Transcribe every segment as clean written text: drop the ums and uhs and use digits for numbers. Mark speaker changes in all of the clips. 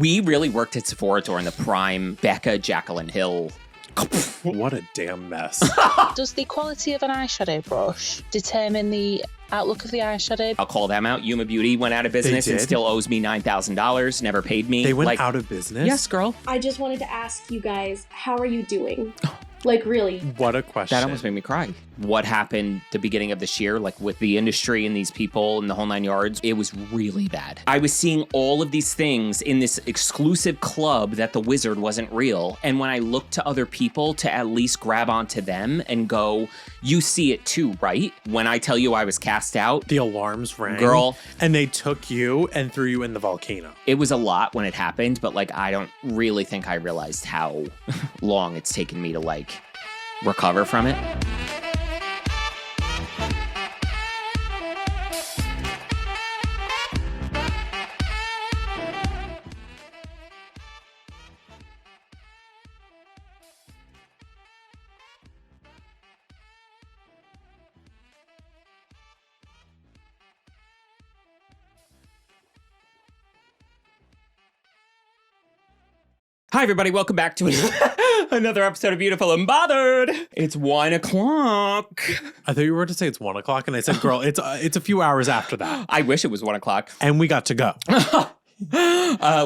Speaker 1: We really worked at Sephora during the prime Becca Jacqueline Hill.
Speaker 2: What a damn mess.
Speaker 3: Does the quality of an eyeshadow brush determine the outlook of the eyeshadow?
Speaker 1: I'll call them out. Yuma Beauty went out of business and still owes me $9,000. Never paid me.
Speaker 2: They went out of business?
Speaker 1: Yes, girl.
Speaker 4: I just wanted to ask you guys, how are you doing? Like, really?
Speaker 2: What a question.
Speaker 1: That almost made me cry. What happened the beginning of this year, like with the industry and these people and the whole 9 yards, it was really bad. I was seeing all of these things in this exclusive club that the wizard wasn't real. And when I looked to other people to at least grab onto them and go, you see it too, right? When I tell you I was cast out.
Speaker 2: The alarms rang.
Speaker 1: Girl.
Speaker 2: And they took you and threw you in the volcano.
Speaker 1: It was a lot when it happened, but like, I don't really think I realized how long it's taken me to like recover from it. Hi, everybody. Welcome back to another episode of Beautiful and Bothered. It's 1 o'clock.
Speaker 2: I thought you were to say it's 1 o'clock, and I said, girl, it's a few hours after that.
Speaker 1: I wish it was 1 o'clock.
Speaker 2: And we got to go.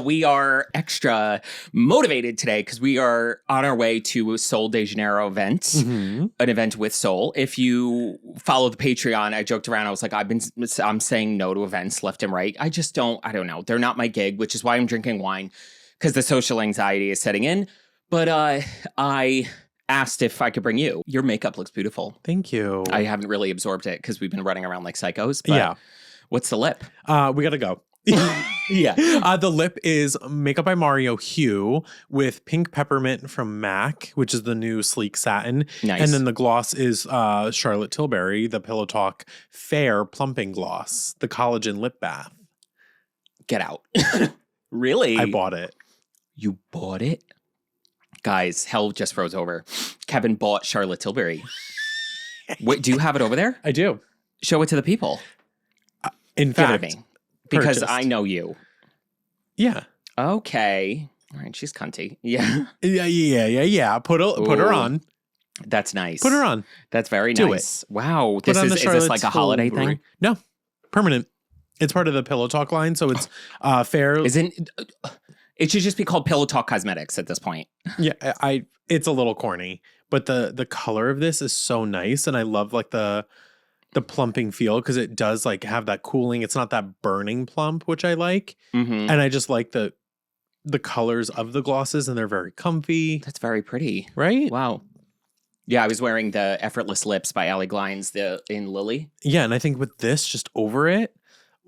Speaker 1: We are extra motivated today because we are on our way to a Sol de Janeiro event, an event with Sol. If you follow the Patreon, I joked around. I was like, I'm saying no to events left and right. I don't know. They're not my gig, which is why I'm drinking wine. Because the social anxiety is setting in. But I asked if I could bring you. Your makeup looks beautiful.
Speaker 2: Thank you.
Speaker 1: I haven't really absorbed it because we've been running around like psychos. But
Speaker 2: yeah.
Speaker 1: What's the lip?
Speaker 2: We got to go.
Speaker 1: Yeah.
Speaker 2: The lip is Makeup by Mario Hue with Pink Peppermint from MAC, which is the new sleek satin.
Speaker 1: Nice.
Speaker 2: And then the gloss is Charlotte Tilbury, the Pillow Talk Fair Plumping Gloss, the collagen lip bath.
Speaker 1: Get out. Really?
Speaker 2: I bought it.
Speaker 1: You bought it? Guys, hell just froze over. Kevin bought Charlotte Tilbury. Wait, do you have it over there?
Speaker 2: I do.
Speaker 1: Show it to the people.
Speaker 2: In
Speaker 1: Give
Speaker 2: fact,
Speaker 1: it to me. Because
Speaker 2: purchased.
Speaker 1: I know you.
Speaker 2: Yeah.
Speaker 1: Okay. All right, she's cunty. Yeah.
Speaker 2: Yeah. Put her on.
Speaker 1: That's nice.
Speaker 2: Put her on.
Speaker 1: That's very
Speaker 2: Do
Speaker 1: nice. Wow.
Speaker 2: Put on the
Speaker 1: Is this
Speaker 2: Charlotte
Speaker 1: like a holiday
Speaker 2: Tilbury.
Speaker 1: thing?
Speaker 2: No. Permanent. It's part of the Pillow Talk line, so it's fair.
Speaker 1: Isn't it should just be called Pillow Talk Cosmetics at this point.
Speaker 2: Yeah, it's a little corny, but the color of this is so nice, and I love like the plumping feel because it does like have that cooling. It's not that burning plump, which I like, and I just like the colors of the glosses, and they're very comfy.
Speaker 1: That's very pretty,
Speaker 2: right?
Speaker 1: Wow. Yeah, I was wearing the Effortless Lips by Allie Glines in Lily.
Speaker 2: Yeah, and I think with this just over it,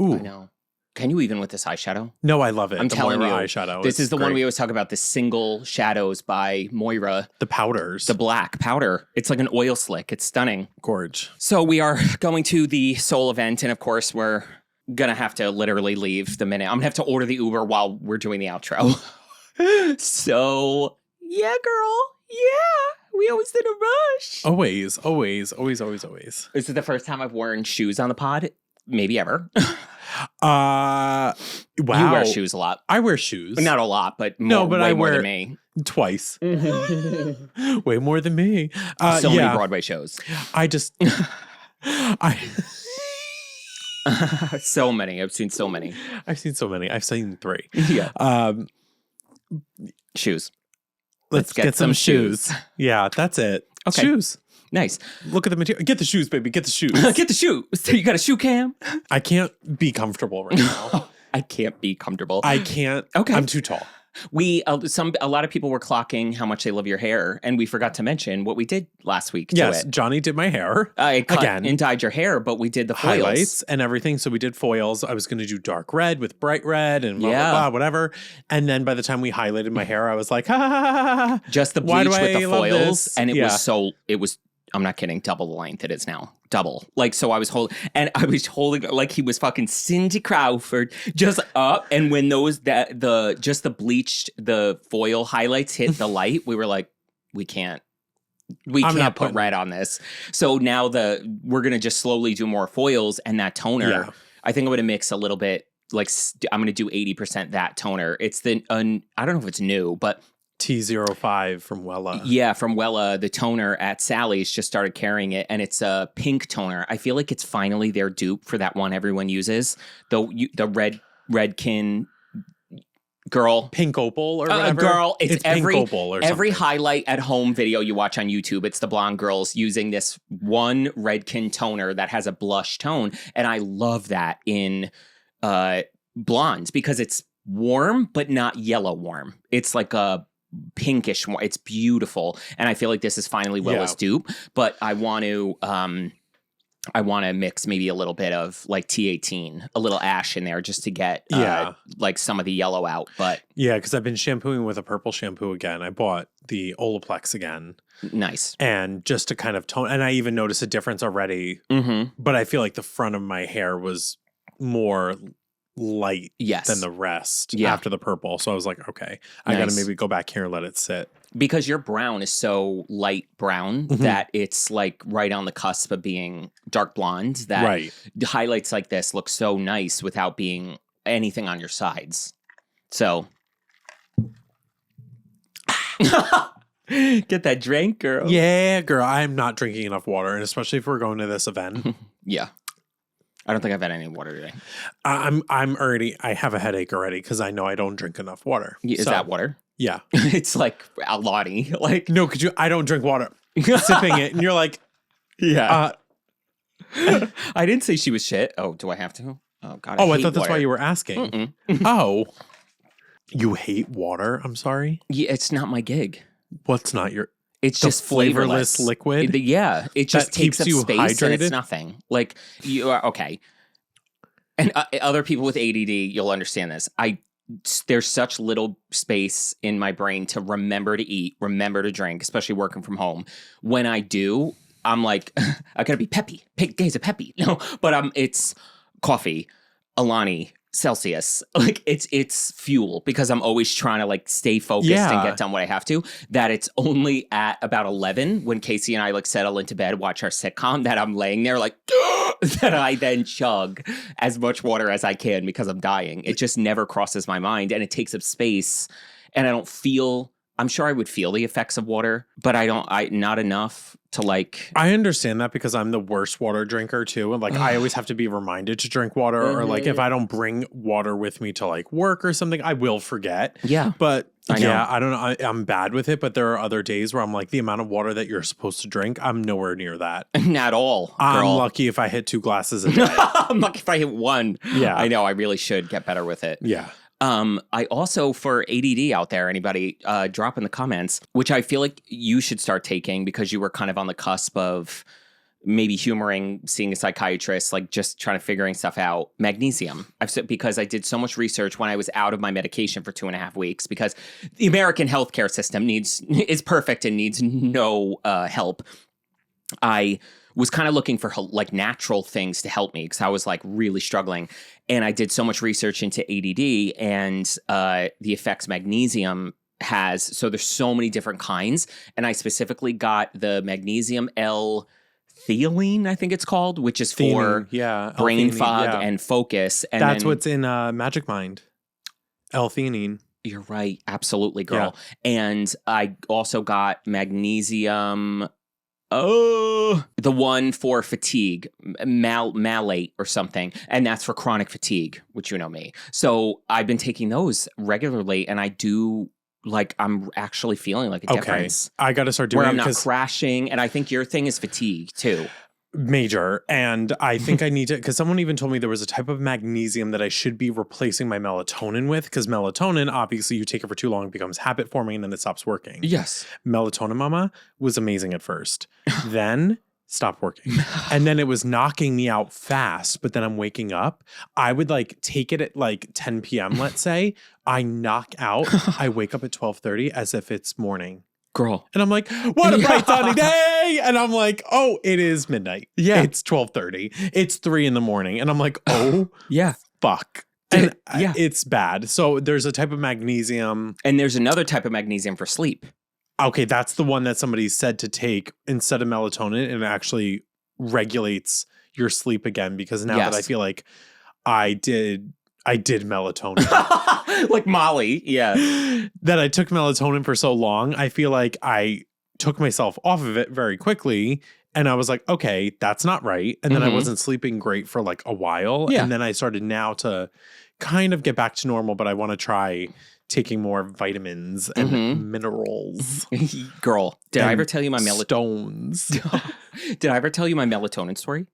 Speaker 2: ooh,
Speaker 1: I know. Can you even with this eyeshadow?
Speaker 2: No, I love it.
Speaker 1: I'm telling you,
Speaker 2: eyeshadow.
Speaker 1: This is the one we always talk about, the single shadows by Moira.
Speaker 2: The powders.
Speaker 1: The black powder. It's like an oil slick. It's stunning.
Speaker 2: Gorge.
Speaker 1: So we are going to the Sol event, and of course, we're going to have to literally leave the minute. I'm going to have to order the Uber while we're doing the outro. So, yeah, girl. Yeah. We always did a rush.
Speaker 2: Always.
Speaker 1: This is the first time I've worn shoes on the pod. Maybe ever.
Speaker 2: Wow.
Speaker 1: You wear shoes a lot.
Speaker 2: I wear shoes.
Speaker 1: Not a lot, but
Speaker 2: I
Speaker 1: more
Speaker 2: wear
Speaker 1: than me.
Speaker 2: Twice. Way more than me.
Speaker 1: So many Broadway shows. So many. I've seen so many.
Speaker 2: I've seen 3.
Speaker 1: Yeah. Shoes.
Speaker 2: Let's get some shoes. Yeah, that's it.
Speaker 1: Okay.
Speaker 2: Shoes.
Speaker 1: Nice.
Speaker 2: Look at the material. Get the shoes, baby. Get the shoes.
Speaker 1: Get the shoe. So you got a shoe cam?
Speaker 2: I can't be comfortable right now.
Speaker 1: I can't be comfortable.
Speaker 2: I can't.
Speaker 1: Okay.
Speaker 2: I'm too tall.
Speaker 1: A lot of people were clocking how much they love your hair, and we forgot to mention what we did last week.
Speaker 2: Yes, Johnny did my hair.
Speaker 1: I cut
Speaker 2: again
Speaker 1: and dyed your hair, but we did the foils.
Speaker 2: Highlights and everything. So we did foils. I was going to do dark red with bright red and blah, blah, blah, whatever. And then by the time we highlighted my hair, I was like, ha, ha, ha, ha.
Speaker 1: Just the bleach with the foils. And it was, I'm not kidding, double the length it is now. Double. Like, so I was holding like he was fucking Cindy Crawford just up. And when the bleached, the foil highlights hit the light, we were like, we can't put red on this. So now we're going to just slowly do more foils and that toner. Yeah. I think I'm going to mix a little bit I'm going to do 80% that toner. It's I don't know if it's new, but
Speaker 2: T05 from Wella.
Speaker 1: Yeah, from Wella, the toner at Sally's just started carrying it, and it's a pink toner. I feel like it's finally their dupe for that one everyone uses. The Redken girl.
Speaker 2: Pink Opal or whatever.
Speaker 1: Girl, it's
Speaker 2: Pink Opal or something.
Speaker 1: Every highlight at home video you watch on YouTube, it's the blonde girls using this one Redken toner that has a blush tone, and I love that in blondes because it's warm, but not yellow warm. It's like a pinkish one. It's beautiful, and I feel like this is finally Wella's dupe. But I want to mix maybe a little bit of like T18, a little ash in there, just to get like some of the yellow out. But
Speaker 2: yeah, because I've been shampooing with a purple shampoo again. I bought the Olaplex again.
Speaker 1: Nice,
Speaker 2: and just to kind of tone. And I even noticed a difference already. But I feel like the front of my hair was more light than the rest after the purple. So I was like, okay, I got to maybe go back here and let it sit.
Speaker 1: Because your brown is so light brown that it's like right on the cusp of being dark blonde, that highlights like this look so nice without being anything on your sides. So get that drink, girl.
Speaker 2: Yeah, girl. I'm not drinking enough water, and especially if we're going to this event.
Speaker 1: Yeah. I don't think I've had any water today.
Speaker 2: I have a headache already because I know I don't drink enough water.
Speaker 1: Is that water?
Speaker 2: Yeah.
Speaker 1: It's like Alani. Like,
Speaker 2: no, I don't drink water. Sipping it, and you're like,
Speaker 1: yeah. I didn't say she was shit. Oh, do I have to? Oh, God.
Speaker 2: I thought that's why you were asking. Oh, you hate water? I'm sorry.
Speaker 1: Yeah, it's not my gig.
Speaker 2: What's not your?
Speaker 1: It's just flavorless
Speaker 2: liquid.
Speaker 1: It just takes up
Speaker 2: you
Speaker 1: space
Speaker 2: hydrated?
Speaker 1: and it's nothing. Like you are okay. And other people with ADD, you'll understand this. There's such little space in my brain to remember to eat, remember to drink, especially working from home. When I do, I'm like, I gotta be peppy. Days of peppy. No, but it's coffee, Alani, Celsius. Like it's fuel because I'm always trying to like stay focused and get done what I have to. That it's only at about 11 when Casey and I like settle into bed, watch our sitcom, that I'm laying there like that I then chug as much water as I can because I'm dying. It just never crosses my mind, and it takes up space, and I don't feel. I'm sure I would feel the effects of water, but not enough to like.
Speaker 2: I understand that because I'm the worst water drinker too. And like, I always have to be reminded to drink water, or like if I don't bring water with me to like work or something, I will forget.
Speaker 1: Yeah.
Speaker 2: But I don't know. I'm bad with it, but there are other days where I'm like, the amount of water that you're supposed to drink, I'm nowhere near that.
Speaker 1: Not all. Girl.
Speaker 2: I'm lucky if I hit 2 glasses a day.
Speaker 1: I'm lucky if I hit 1.
Speaker 2: Yeah.
Speaker 1: I know. I really should get better with it.
Speaker 2: Yeah.
Speaker 1: I also, for ADD out there, anybody, drop in the comments, which I feel like you should start taking because you were kind of on the cusp of maybe humoring, seeing a psychiatrist, like just trying to figuring stuff out. Magnesium. I've said because I did so much research when I was out of my medication for 2.5 weeks because the American healthcare system is perfect and needs no help. I was kind of looking for like natural things to help me because I was like really struggling. And I did so much research into ADD and the effects magnesium has. So there's so many different kinds. And I specifically got the magnesium L-theanine, I think it's called, which is for brain fog and focus. And
Speaker 2: that's what's in Magic Mind. L-theanine.
Speaker 1: You're right. Absolutely, girl. Yeah. And I also got magnesium... Oh, the one for fatigue, malate or something. And that's for chronic fatigue, which you know me. So I've been taking those regularly, and I do like, I'm actually feeling like a difference.
Speaker 2: I got to start doing it.
Speaker 1: Where I'm not crashing. And I think your thing is fatigue too.
Speaker 2: Major. And I think I need to, because someone even told me there was a type of magnesium that I should be replacing my melatonin with, because melatonin, obviously you take it for too long, it becomes habit forming and then it stops working.
Speaker 1: Yes.
Speaker 2: Melatonin mama was amazing at first. Then stopped working. And then it was knocking me out fast, but then I'm waking up. I would like take it at like 10 p.m., let's say. I knock out. I wake up at 12:30 as if it's morning.
Speaker 1: Girl.
Speaker 2: And I'm like, what a bright sunny day. And I'm like, oh, it is midnight.
Speaker 1: Yeah.
Speaker 2: It's 12:30. It's 3 a.m. And I'm like, oh,
Speaker 1: yeah,
Speaker 2: fuck. And it's bad. So there's a type of magnesium.
Speaker 1: And there's another type of magnesium for sleep.
Speaker 2: Okay, that's the one that somebody said to take instead of melatonin, and it actually regulates your sleep again. Because now that I feel like I I did melatonin.
Speaker 1: Like Molly. Yeah.
Speaker 2: That I took melatonin for so long, I feel like I took myself off of it very quickly. And I was like, okay, that's not right. And then I wasn't sleeping great for like a while.
Speaker 1: Yeah.
Speaker 2: And then I started now to kind of get back to normal, but I want to try taking more vitamins and minerals.
Speaker 1: Girl, did I ever tell you my
Speaker 2: stones?
Speaker 1: Did I ever tell you my melatonin story?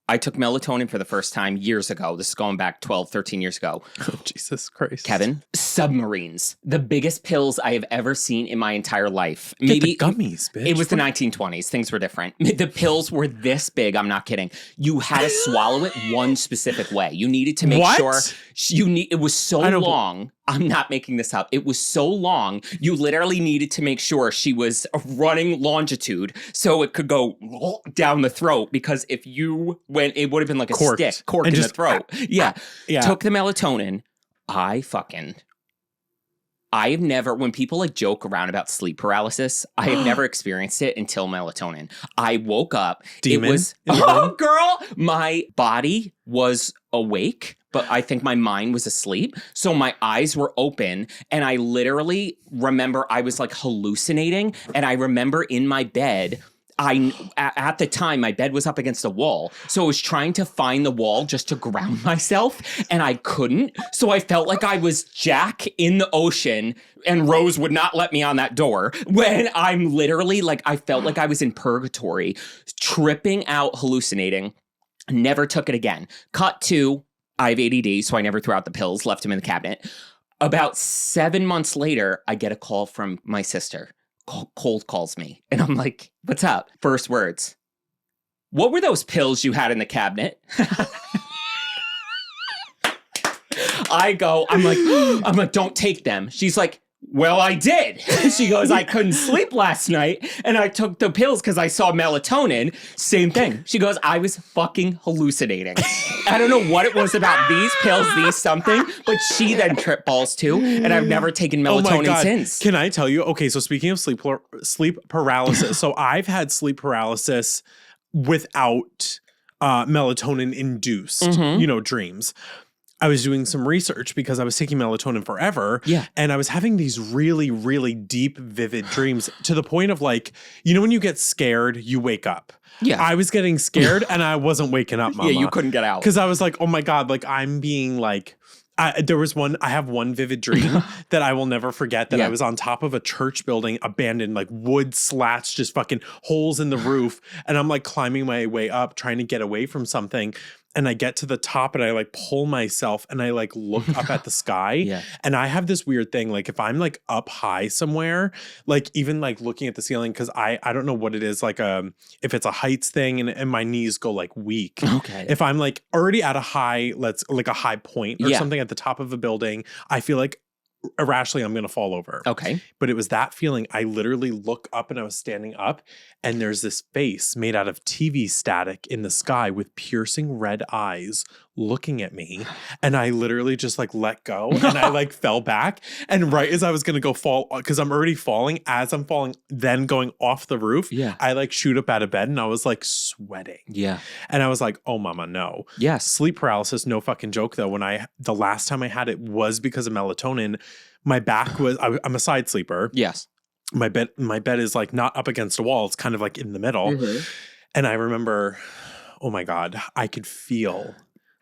Speaker 1: I took melatonin for the first time years ago. This is going back 12, 13 years ago.
Speaker 2: Oh, Jesus Christ.
Speaker 1: Kevin, submarines. The biggest pills I have ever seen in my entire life.
Speaker 2: Get
Speaker 1: Maybe
Speaker 2: the gummies, bitch.
Speaker 1: It was the 1920s. Things were different. The pills were this big. I'm not kidding. You had to swallow it one specific way. You needed to make sure it was so long. I'm not making this up. It was so long. You literally needed to make sure she was running longitude so it could go down the throat, because if you went, it would have been like a corked in the throat. Yeah. Took the melatonin. I've never, when people like joke around about sleep paralysis, I have never experienced it until melatonin. I woke up.
Speaker 2: Demon?
Speaker 1: It was, oh, girl, my body was awake, but I think my mind was asleep. So my eyes were open, and I literally remember I was like hallucinating. And I remember in my bed, at the time, my bed was up against a wall. So I was trying to find the wall just to ground myself, and I couldn't. So I felt like I was Jack in the ocean, and Rose would not let me on that door, when I'm literally like, I felt like I was in purgatory, tripping out, hallucinating. Never took it again. Cut to, I have ADD, so I never threw out the pills, left them in the cabinet. About 7 months later, I get a call from my sister. Cold calls me, and I'm like, what's up? First words, what were those pills you had in the cabinet? I'm like, don't take them. She's like, well, I did. She goes, I couldn't sleep last night, and I took the pills because I saw melatonin. Same thing. She goes, I was fucking hallucinating. I don't know what it was about these pills, something, but she then tripped balls too, and I've never taken melatonin since.
Speaker 2: Can I tell you? Okay, so speaking of sleep paralysis, so I've had sleep paralysis without melatonin induced, dreams. I was doing some research because I was taking melatonin forever.
Speaker 1: Yeah.
Speaker 2: And I was having these really, really deep, vivid dreams to the point of like, when you get scared, you wake up.
Speaker 1: Yeah.
Speaker 2: I was getting scared and I wasn't waking up, mama.
Speaker 1: Yeah, you couldn't get out.
Speaker 2: Because I was like, oh my God, like I'm being like, I have one vivid dream that I will never forget, that I was on top of a church building, abandoned, like wood slats, just fucking holes in the roof. And I'm like climbing my way up, trying to get away from something. And I get to the top and I like pull myself and I like look up at the sky.
Speaker 1: Yeah.
Speaker 2: And I have this weird thing. Like if I'm like up high somewhere, like even like looking at the ceiling, because I don't know what it is, like if it's a heights thing and my knees go like weak.
Speaker 1: Okay.
Speaker 2: If I'm like already at a high, like a high point or something at the top of a building, I feel like irrationally I'm going to fall over.
Speaker 1: Okay.
Speaker 2: But it was that feeling. I literally look up and I was standing up and there's this face made out of TV static in the sky with piercing red eyes looking at me. And I literally just like let go and I like fell back. And right as I was going to go fall, because I'm already falling, as I'm falling, then going off the roof, I like shoot up out of bed and I was like sweating.
Speaker 1: Yeah.
Speaker 2: And I was like, oh mama, no.
Speaker 1: Yes.
Speaker 2: Sleep paralysis, no fucking joke though. The last time I had it was because of melatonin. My back was, I'm a side sleeper.
Speaker 1: Yes.
Speaker 2: My bed is like not up against a wall. It's kind of like in the middle. Mm-hmm. And I remember, oh my God, I could feel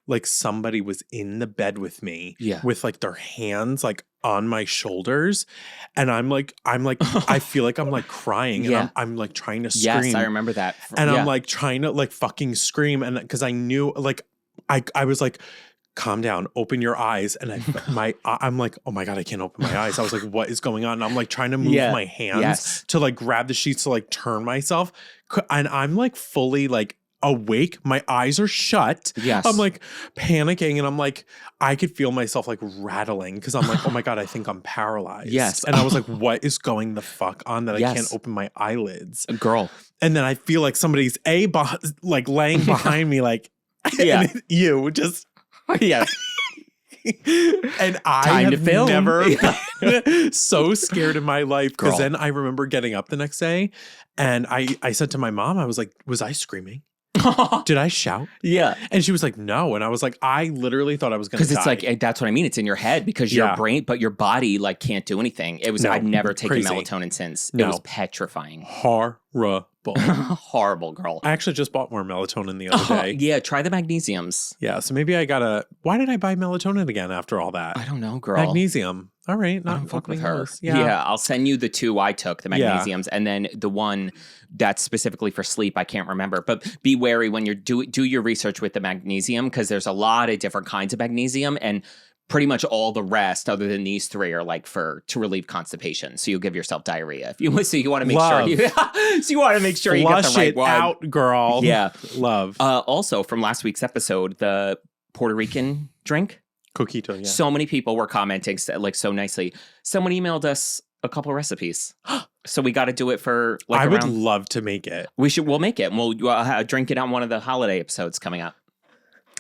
Speaker 2: like somebody was in the bed with me with like their hands like on my shoulders. And I'm like, I feel like I'm like crying and I'm like trying to scream.
Speaker 1: Yes, I remember that.
Speaker 2: I'm like trying to like fucking scream. And because I knew like, I was like, calm down, open your eyes. And I'm like, oh my God, I can't open my eyes. I was like, what is going on? And I'm like trying to move my hands to like grab the sheets to like turn myself. And I'm like fully like awake. My eyes are shut.
Speaker 1: Yes.
Speaker 2: I'm like panicking and I'm like, I could feel myself like rattling because I'm like, oh my God, I think I'm paralyzed.
Speaker 1: Yes.
Speaker 2: And I was like, what is going the fuck on that I can't open my eyelids?
Speaker 1: Girl.
Speaker 2: And then I feel like somebody's like laying behind me like, you just...
Speaker 1: Yes.
Speaker 2: And I have never been so scared in my life because then I remember getting up the next day and I said to my mom, I was like, was I screaming? Did I shout?
Speaker 1: Yeah.
Speaker 2: And she was like, no. And I was like, I literally thought I was going to die.
Speaker 1: Because it's like, that's what I mean. It's in your head because your brain, but your body like can't do anything. It was, I've never taken melatonin since. It was petrifying.
Speaker 2: Horrible.
Speaker 1: Horrible, girl.
Speaker 2: I actually just bought more melatonin the other day.
Speaker 1: Yeah, try the magnesiums.
Speaker 2: Yeah, so maybe I gotta. Why did I buy melatonin again after all that?
Speaker 1: I don't know, girl.
Speaker 2: Magnesium. All right,
Speaker 1: not
Speaker 2: not
Speaker 1: fuck with her.
Speaker 2: Yeah,
Speaker 1: I'll send you the 2 I took, the magnesiums, and then the one that's specifically for sleep. I can't remember, but be wary when you're do your research with the magnesium because there's a lot of different kinds of magnesium and. Pretty much all the rest, other than these 3, are like to relieve constipation. So you'll give yourself diarrhea. If you so you want to make sure you so you want to make sure you get the right one.
Speaker 2: Out, girl.
Speaker 1: Yeah,
Speaker 2: love.
Speaker 1: Also from last week's episode, the Puerto Rican drink,
Speaker 2: coquito. Yeah.
Speaker 1: So many people were commenting like so nicely. Someone emailed us a couple of recipes, so we got to do it for. Like,
Speaker 2: I would love to make it.
Speaker 1: We'll make it. And we'll drink it on one of the holiday episodes coming up.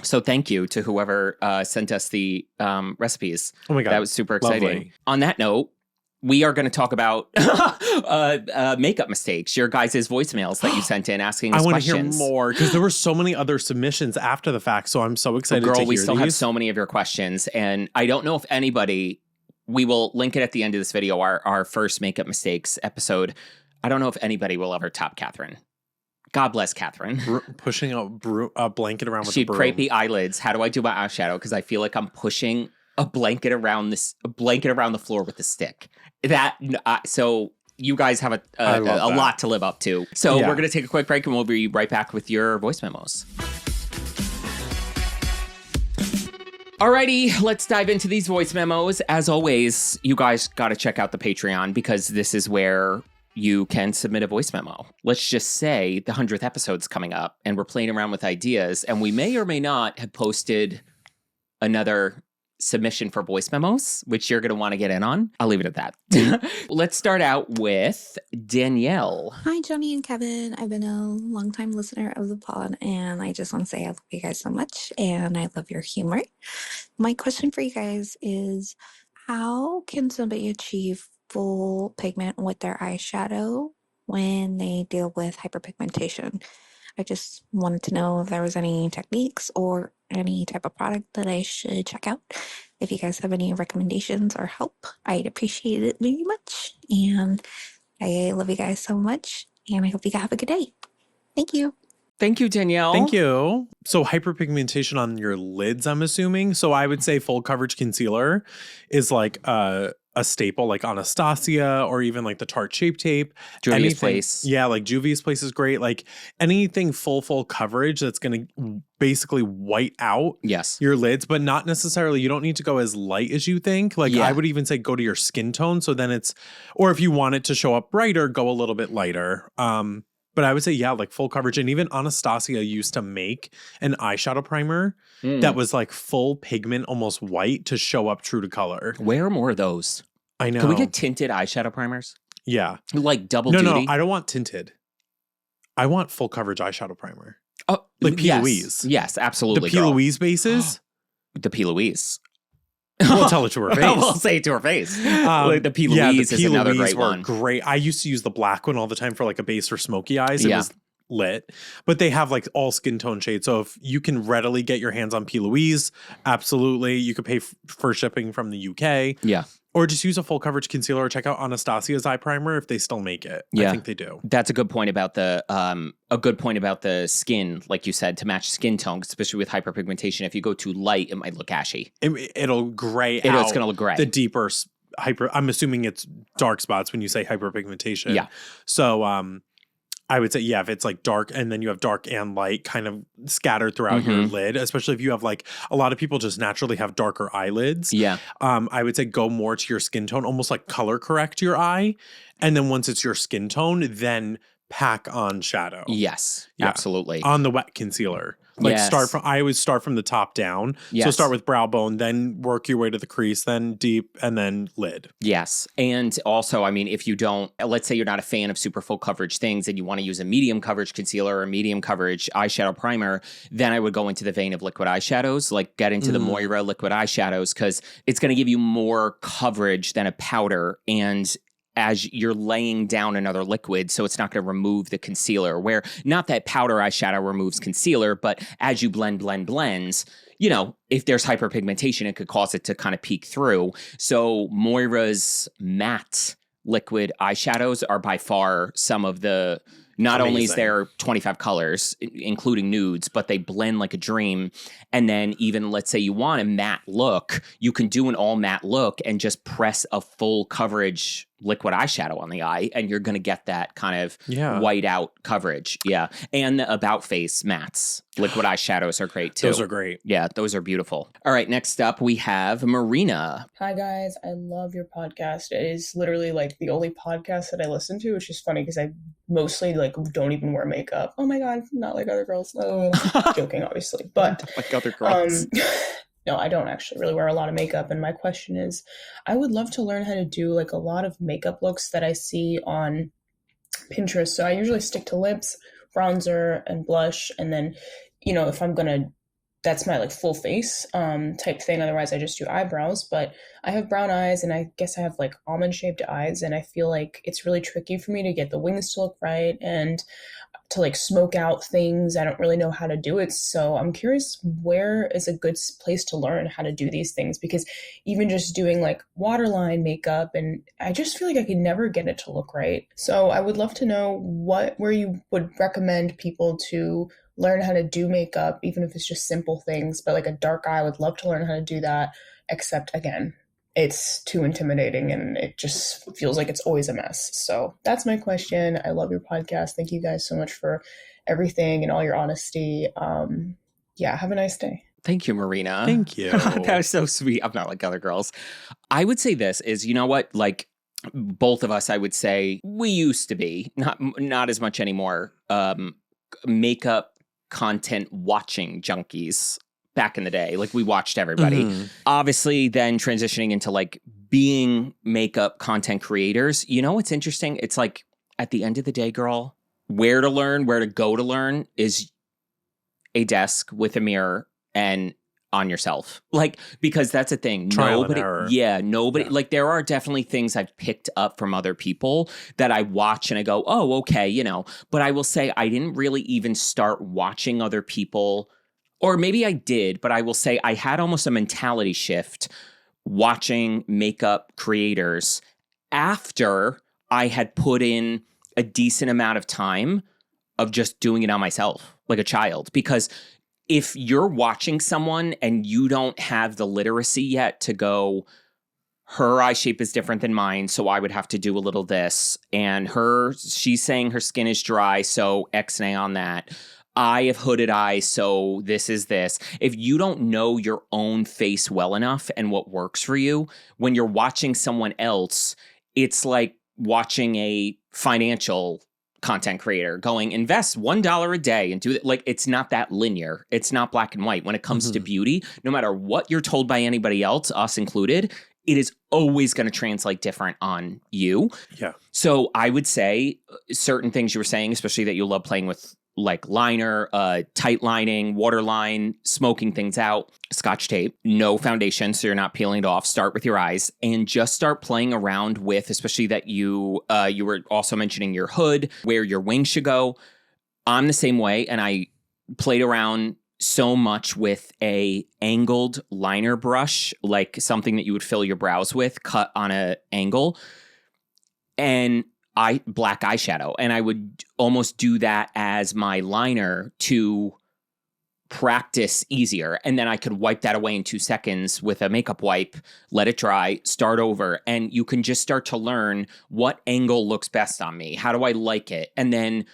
Speaker 1: So thank you to whoever sent us the recipes.
Speaker 2: Oh my God.
Speaker 1: That was super exciting.
Speaker 2: Lovely.
Speaker 1: On that note, we are going to talk about makeup mistakes, your guys' voicemails that you sent in asking us questions.
Speaker 2: I want to hear more because there were so many other submissions after the fact. So I'm so excited to hear
Speaker 1: we still
Speaker 2: these.
Speaker 1: have so many of your questions. And I don't know if anybody, we will link it at the end of this video, our first makeup mistakes episode. I don't know if anybody will ever top Catherine. God bless Catherine.
Speaker 2: Pushing a blanket around with
Speaker 1: She
Speaker 2: a
Speaker 1: had
Speaker 2: broom.
Speaker 1: crepey eyelids. How do I do my eyeshadow? Because I feel like I'm pushing a blanket around the floor with a stick. So you guys have a lot to live up to. So we're going to take a quick break and we'll be right back with your voice memos. Alrighty, let's dive into these voice memos. As always, you guys got to check out the Patreon because this is where you can submit a voice memo. Let's just say the 100th episode's coming up and we're playing around with ideas and we may or may not have posted another submission for voice memos, which you're going to want to get in on. I'll leave it at that. Let's start out with Danielle.
Speaker 5: Hi, Johnny and Kevin. I've been a longtime listener of the pod, and I just want to say I love you guys so much, and I love your humor. My question for you guys is, how can somebody achieve full pigment with their eyeshadow when they deal with hyperpigmentation? I just wanted to know if there was any techniques or any type of product that I should check out. If you guys have any recommendations or help, I'd appreciate it very much. And I love you guys so much. And I hope you guys have a good day. Thank you.
Speaker 1: Thank you, Danielle.
Speaker 2: Thank you. So hyperpigmentation on your lids, I'm assuming. So I would say full coverage concealer is like a staple, like Anastasia or even like the Tarte Shape Tape.
Speaker 1: Juvia's Place.
Speaker 2: Yeah, like Juvia's Place is great. Like anything full coverage that's going to basically white out your lids, but not necessarily, you don't need to go as light as you think. Like I would even say go to your skin tone. So then or if you want it to show up brighter, go a little bit lighter. But I would say, like full coverage. And even Anastasia used to make an eyeshadow primer that was like full pigment, almost white to show up true to color.
Speaker 1: Where are more of those?
Speaker 2: I know.
Speaker 1: Can we get tinted eyeshadow primers?
Speaker 2: Yeah.
Speaker 1: Like double duty?
Speaker 2: No, I don't want tinted. I want full coverage eyeshadow primer.
Speaker 1: Oh,
Speaker 2: like P. Louise.
Speaker 1: Yes, absolutely.
Speaker 2: The P. Louise bases?
Speaker 1: The P. Louise.
Speaker 2: We'll tell it to her face.
Speaker 1: We'll say it to her face. Like the P. Louise is another great one.
Speaker 2: Great. I used to use the black one all the time for like a base for smoky eyes. It was lit, but they have like all skin tone shades. So if you can readily get your hands on P. Louise, absolutely. You could pay for shipping from the UK.
Speaker 1: Yeah.
Speaker 2: Or just use a full coverage concealer or check out Anastasia's eye primer if they still make it.
Speaker 1: Yeah.
Speaker 2: I think they do.
Speaker 1: That's a good point about the skin, like you said, to match skin tone, especially with hyperpigmentation. If you go too light, it might look ashy.
Speaker 2: It'll gray out.
Speaker 1: It's going to look gray.
Speaker 2: The deeper I'm assuming it's dark spots when you say hyperpigmentation.
Speaker 1: Yeah.
Speaker 2: So I would say, if it's like dark and then you have dark and light kind of scattered throughout your lid, especially if you have like a lot of people just naturally have darker eyelids.
Speaker 1: Yeah.
Speaker 2: I would say go more to your skin tone, almost like color correct your eye. And then once it's your skin tone, then pack on shadow.
Speaker 1: Yes, absolutely.
Speaker 2: On the wet concealer. I always start from the top down.
Speaker 1: Yes.
Speaker 2: So start with brow bone, then work your way to the crease, then deep, and then lid.
Speaker 1: Yes. And also, I mean, if you don't, let's say you're not a fan of super full coverage things and you want to use a medium coverage concealer or a medium coverage eyeshadow primer, then I would go into the vein of liquid eyeshadows, like get into the Moira liquid eyeshadows, because it's going to give you more coverage than a powder. And as you're laying down another liquid, so it's not going to remove the concealer. Where not that powder eyeshadow removes concealer, but as you blends, you know, if there's hyperpigmentation, it could cause it to kind of peek through. So Moira's matte liquid eyeshadows are by far some of the, not only is there 25 colors, including nudes, but they blend like a dream. And then even, let's say you want a matte look, you can do an all matte look and just press a full coverage liquid eyeshadow on the eye, and you're going to get that kind of white out coverage. Yeah. And the About Face mattes. Liquid eyeshadows are great too.
Speaker 2: Those are great.
Speaker 1: Yeah, those are beautiful. All right, next up we have Marina.
Speaker 6: Hi guys, I love your podcast. It is literally like the only podcast that I listen to, which is funny because I mostly like don't even wear makeup. Oh my god, not like other girls. Oh, joking, obviously, but
Speaker 1: like other girls.
Speaker 6: No, I don't actually really wear a lot of makeup. And my question is, I would love to learn how to do like a lot of makeup looks that I see on Pinterest. So I usually stick to lips, bronzer, and blush, and then, you know, if I'm gonna, that's my like full face type thing. Otherwise I just do eyebrows. But I have brown eyes, and I guess I have like almond shaped eyes, and I feel like it's really tricky for me to get the wings to look right and to like smoke out things. I don't really know how to do it. So I'm curious, where is a good place to learn how to do these things? Because even just doing like waterline makeup, and I just feel like I could never get it to look right. So I would love to know where you would recommend people to learn how to do makeup, even if it's just simple things. But like a dark eye, I would love to learn how to do that, except again, it's too intimidating and it just feels like it's always a mess. So that's my question. I love your podcast. Thank you guys so much for everything and all your honesty. Yeah, have a nice day.
Speaker 1: Thank you, Marina.
Speaker 2: Thank you.
Speaker 1: That was so sweet. I'm not like other girls. I would say this is, you know what, like both of us, I would say we used to be, not as much anymore, makeup content watching junkies. Back in the day, like we watched everybody. Obviously, then transitioning into like being makeup content creators. You know what's interesting? It's like at the end of the day, girl, where to learn, where to go to learn is a desk with a mirror and on yourself. Like, because that's a thing.
Speaker 2: Trial and error.
Speaker 1: Yeah, nobody. Yeah. Like there are definitely things I've picked up from other people that I watch and I go, oh, okay, you know. But I will say I didn't really even start watching other people. Or maybe I did, but I will say I had almost a mentality shift watching makeup creators after I had put in a decent amount of time of just doing it on myself, like a child. Because if you're watching someone and you don't have the literacy yet to go, her eye shape is different than mine, so I would have to do a little this. And she's saying her skin is dry, so X-nay on that. I have hooded eyes, so this is this. If you don't know your own face well enough and what works for you, when you're watching someone else, it's like watching a financial content creator going, invest $1 a day and do it. Like, it's not that linear. It's not black and white. When it comes to beauty, no matter what you're told by anybody else, us included, it is always going to translate different on you.
Speaker 2: Yeah.
Speaker 1: So I would say certain things you were saying, especially that you love playing with, like liner, tight lining, waterline, smoking things out, Scotch tape, no foundation, so you're not peeling it off. Start with your eyes and just start playing around with, especially that you were also mentioning your hood, where your wings should go. I'm the same way, and I played around so much with a angled liner brush, like something that you would fill your brows with, cut on an angle, and black eyeshadow. And I would almost do that as my liner to practice easier. And then I could wipe that away in 2 seconds with a makeup wipe, let it dry, start over. And you can just start to learn what angle looks best on me. How do I like it? And then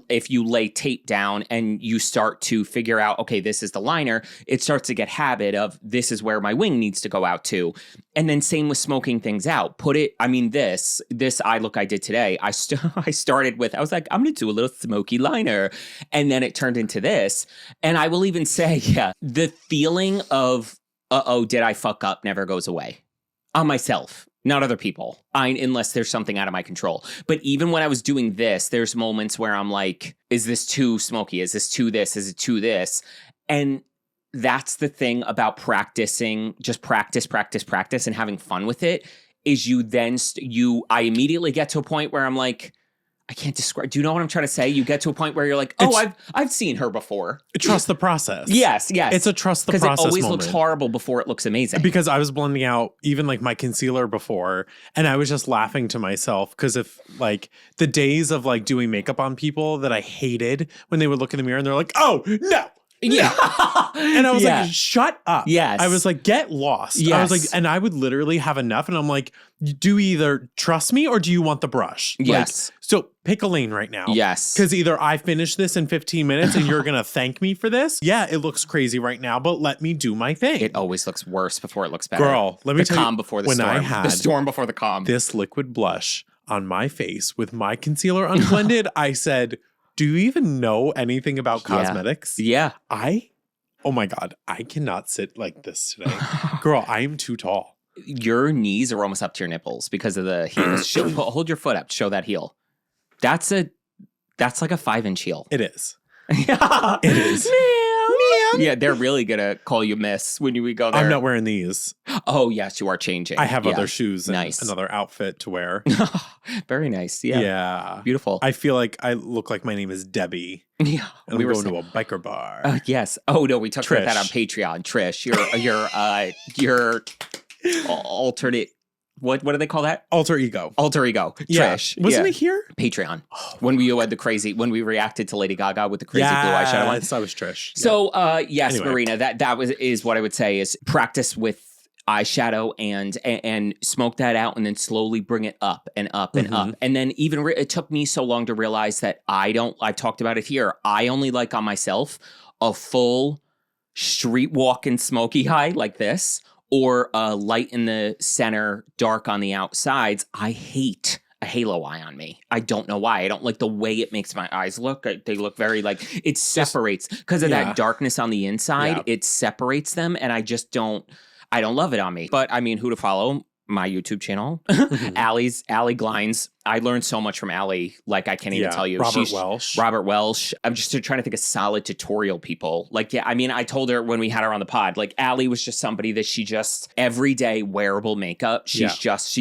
Speaker 1: if you lay tape down and you start to figure out, okay, this is the liner, it starts to get habit of this is where my wing needs to go out to. And then same with smoking things out. This eye look I did today, I started with, I was like, I'm going to do a little smoky liner. And then it turned into this. And I will even say, the feeling of, did I fuck up never goes away on myself. Not other people, unless there's something out of my control. But even when I was doing this, there's moments where I'm like, is this too smoky? Is this too this? Is it too this? And that's the thing about practicing, just practice and having fun with it. is you then I immediately get to a point where I'm like, I can't describe. Do you know what I'm trying to say? You get to a point where you're like, oh, I've seen her before.
Speaker 2: Trust the process.
Speaker 1: Yes.
Speaker 2: It's a trust the process
Speaker 1: because it always
Speaker 2: moment.
Speaker 1: looks horrible before it looks amazing.
Speaker 2: Because I was blending out even like my concealer before, and I was just laughing to myself because if like the days of like doing makeup on people that I hated when they would look in the mirror and they're like, oh no.
Speaker 1: Yeah.
Speaker 2: And I was like, shut up.
Speaker 1: Yes.
Speaker 2: I was like, get lost.
Speaker 1: Yes.
Speaker 2: I was like, and I would literally have enough. And I'm like, do you either trust me or do you want the brush?
Speaker 1: Yes.
Speaker 2: Like, so pick a lane right now.
Speaker 1: Yes.
Speaker 2: Because either I finish this in 15 minutes and you're going to thank me for this. Yeah, it looks crazy right now, but let me do my thing.
Speaker 1: It always looks worse before it looks better.
Speaker 2: Girl, let me tell you.
Speaker 1: The calm before the
Speaker 2: when
Speaker 1: storm.
Speaker 2: I had
Speaker 1: the storm before the calm.
Speaker 2: This liquid blush on my face with my concealer unblended, I said, do you even know anything about cosmetics?
Speaker 1: Yeah.
Speaker 2: Oh my God, I cannot sit like this today. Girl, I am too tall.
Speaker 1: Your knees are almost up to your nipples because of the heel. Hold your foot up. Show that heel. That's like a 5-inch heel.
Speaker 2: It is.
Speaker 1: Yeah.
Speaker 2: It is.
Speaker 1: Yeah, they're really going to call you miss when we go there.
Speaker 2: I'm not wearing these.
Speaker 1: Oh, yes, you are changing.
Speaker 2: I have other shoes and
Speaker 1: Nice.
Speaker 2: another outfit to wear.
Speaker 1: Very nice. Yeah.
Speaker 2: Yeah.
Speaker 1: Beautiful.
Speaker 2: I feel like I look like my name is Debbie.
Speaker 1: Yeah.
Speaker 2: And we were going to a biker bar.
Speaker 1: Yes. Oh, no, we talked about that on Patreon. Trish, your alternate. What do they call that?
Speaker 2: Alter ego.
Speaker 1: Alter ego.
Speaker 2: Yeah.
Speaker 1: Trish.
Speaker 2: Wasn't it here?
Speaker 1: Patreon. When we had we reacted to Lady Gaga with the crazy blue eyeshadow one.
Speaker 2: Yes, I was Trish.
Speaker 1: So, yes,
Speaker 2: Anyway.
Speaker 1: Marina, that is what I would say is practice with eyeshadow and smoke that out and then slowly bring it up and up and up. And then even it took me so long to realize that I've talked about it here. I only like on myself a full street walking smoky eye like this, or a light in the center, dark on the outsides. I hate a halo eye on me. I don't know why. I don't like the way it makes my eyes look. They look very like, it separates because of that darkness on the inside. Yeah. It separates them, and I don't love it on me. But I mean, who to follow? My YouTube channel, Allie Glines. I learned so much from Allie. Like, I can't even tell you. Robert Welsh. I'm just trying to think of solid tutorial people. Like, yeah, I mean, I told her when we had her on the pod, like, Allie was just somebody that she just everyday wearable makeup. She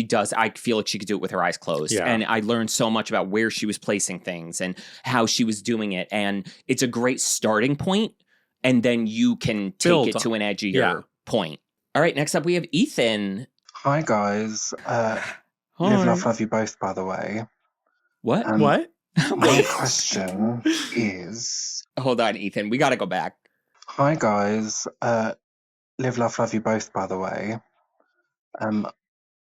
Speaker 1: does. I feel like she could do it with her eyes closed. Yeah. And I learned so much about where she was placing things and how she was doing it. And it's a great starting point. And then you can take it to an edgier point. All right. Next up, we have Ethan.
Speaker 7: Hi guys, live, love you both, by the way.
Speaker 1: What?
Speaker 2: What?
Speaker 7: My question is...
Speaker 1: Hold on, Ethan, we gotta go back.
Speaker 7: Hi guys, live, love you both, by the way.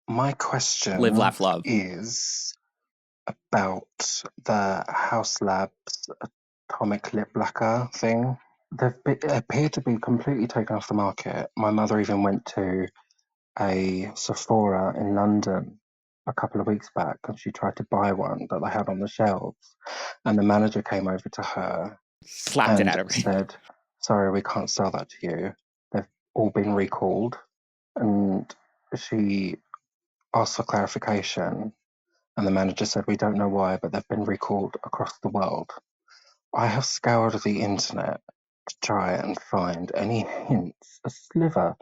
Speaker 7: My question
Speaker 1: live, laugh, love.
Speaker 7: Is about the House Labs Atomic Lip Lacquer thing. They appear to be completely taken off the market. My mother even went to a Sephora in London a couple of weeks back, and she tried to buy one that they had on the shelves, and the manager came over to her,
Speaker 1: slapped it at her,
Speaker 7: said, sorry, we can't sell that to you, they've all been recalled. And she asked for clarification, and the manager said, we don't know why, but they've been recalled across the world. I have scoured the internet to try and find any hints, a sliver